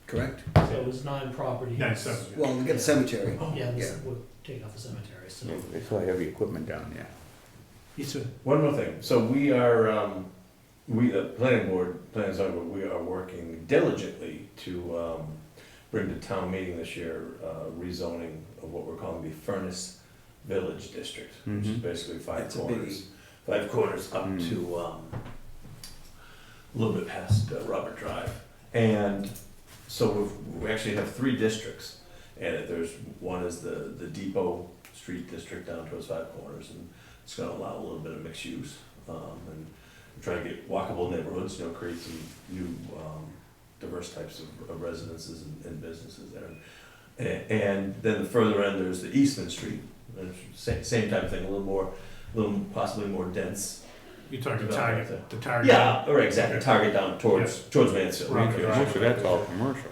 correct? So it was 9 properties. 9, 7. Well, we got the cemetery. Yeah, this Yeah. would take out the cemetery, so. I saw heavy equipment down there. He's a, One more thing, so we are, the planning board, we are working diligently to, bring to town meeting this year, rezoning of what we're calling the Furnace Village District, which is Mhm. basically 5 That's a corners. 5 corners up Mm. to, a little bit past Robert Drive. And so we actually have 3 districts, and there's, one is the Depot Street District down towards 5 corners, and it's gonna allow a little bit of mixed use, and try to get walkable neighborhoods, create some new, diverse types of residences and businesses there. And then the further end, there's the Easton Street, same type of thing, a little possibly more dense. you're talking Development Target, the Target. Yeah, right, exactly, Okay. target down towards Mansfield. Rocket Greenfield. Drive. Most of that's all commercial.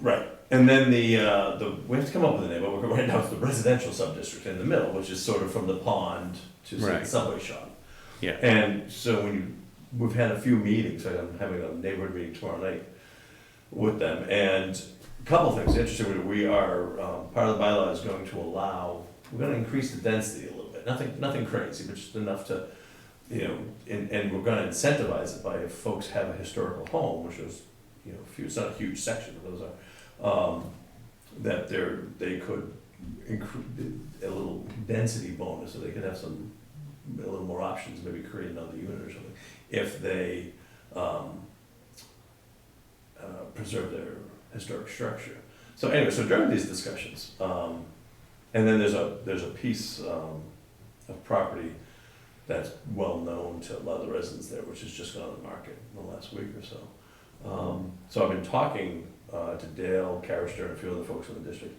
Right, and then we have to come up with a name, but we're right now it's the residential sub-district in the middle, which is sort of from the pond to say, the Right. subway shop. Yeah. And so we've had a few meetings, like I'm having a neighborhood meeting tomorrow night with them, and a couple things, interesting, we are, part of the bylaw is going to allow, we're gonna increase the density a little bit, nothing crazy, but just enough to, and we're gonna incentivize it by if folks have a historical home, which is, it's not a huge section, but those are, that they could include a little density bonus, so they could have a little more options, maybe create another unit or something, if they, preserve their historic structure. So anyway, so during these discussions, and then there's a piece, of property that's well known to a lot of the residents there, which has just gone on the market in the last week or so. So I've been talking to Dale, Carrister, and a few other folks in the district,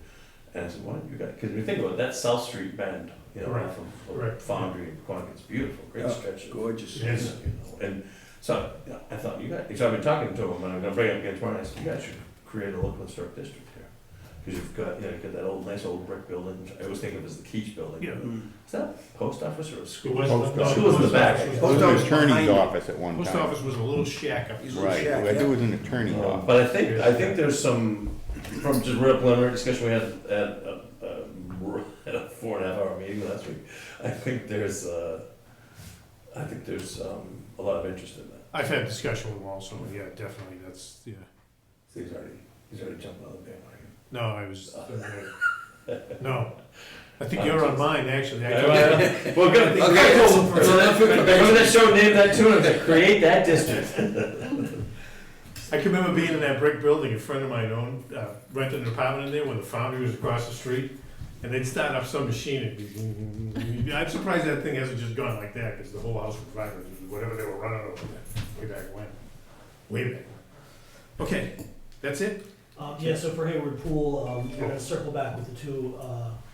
and I said, why don't you guys, because when you think about it, that South Street bend, Right. off of Right. Foundry and Quantico, it's beautiful, great Oh, stretch of. Gorgeous. Yes. And so I thought you guys, so I've been talking to them, and I'm gonna bring it up again tomorrow, and I said, you guys should create a local historic district here. Because you've got that nice old brick building, which I always think of as the Keach building. Yeah. Is that a post office or a school? It was, Post no, office. School's in the back. Post It office was Post an office attorney's behind- office at one Post time. office was a little shack up. He's there. Right, shack, I think yeah. it was an attorney's office. But I think there's some, from just real preliminary discussion we had at a 4.5-hour meeting last week, I think there's a lot of interest in that. I've had discussion with him also, yeah, definitely, that's, yeah. So he's already jumping on the bandwagon. No, I was, no. I think you're on mine, actually. I told Well, good. you- Okay. I told him for- Remember that show, name that tune, it was Create That District. I can remember being in that brick building, a friend of mine owned, rented an apartment in there when the foundry was across the street, and they'd start up some machine, and I'm surprised that thing hasn't just gone like that, because the whole house was vibrant, whatever they were running over there, way back when. Way back when. Okay, that's it? Yeah, so for Hayward Pool, you're gonna circle back with the two,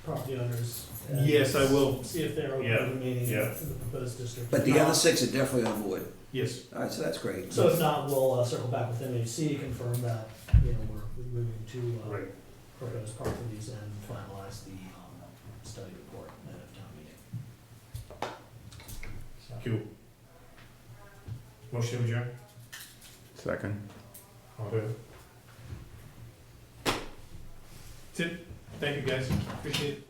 property owners. and Yes, I will. See if they're okay Yeah, remaining yeah. in the proposed district. But If the not- other 6 are definitely on board. Yes. All right, so that's great. So if not, we'll, circle back with MHC, confirm that, we're moving to, Right. proposed properties and finalize the, study report ahead of town meeting. Thank you. Motion adjourned? Second. All in favor? That's it. Thank you, guys. Appreciate it.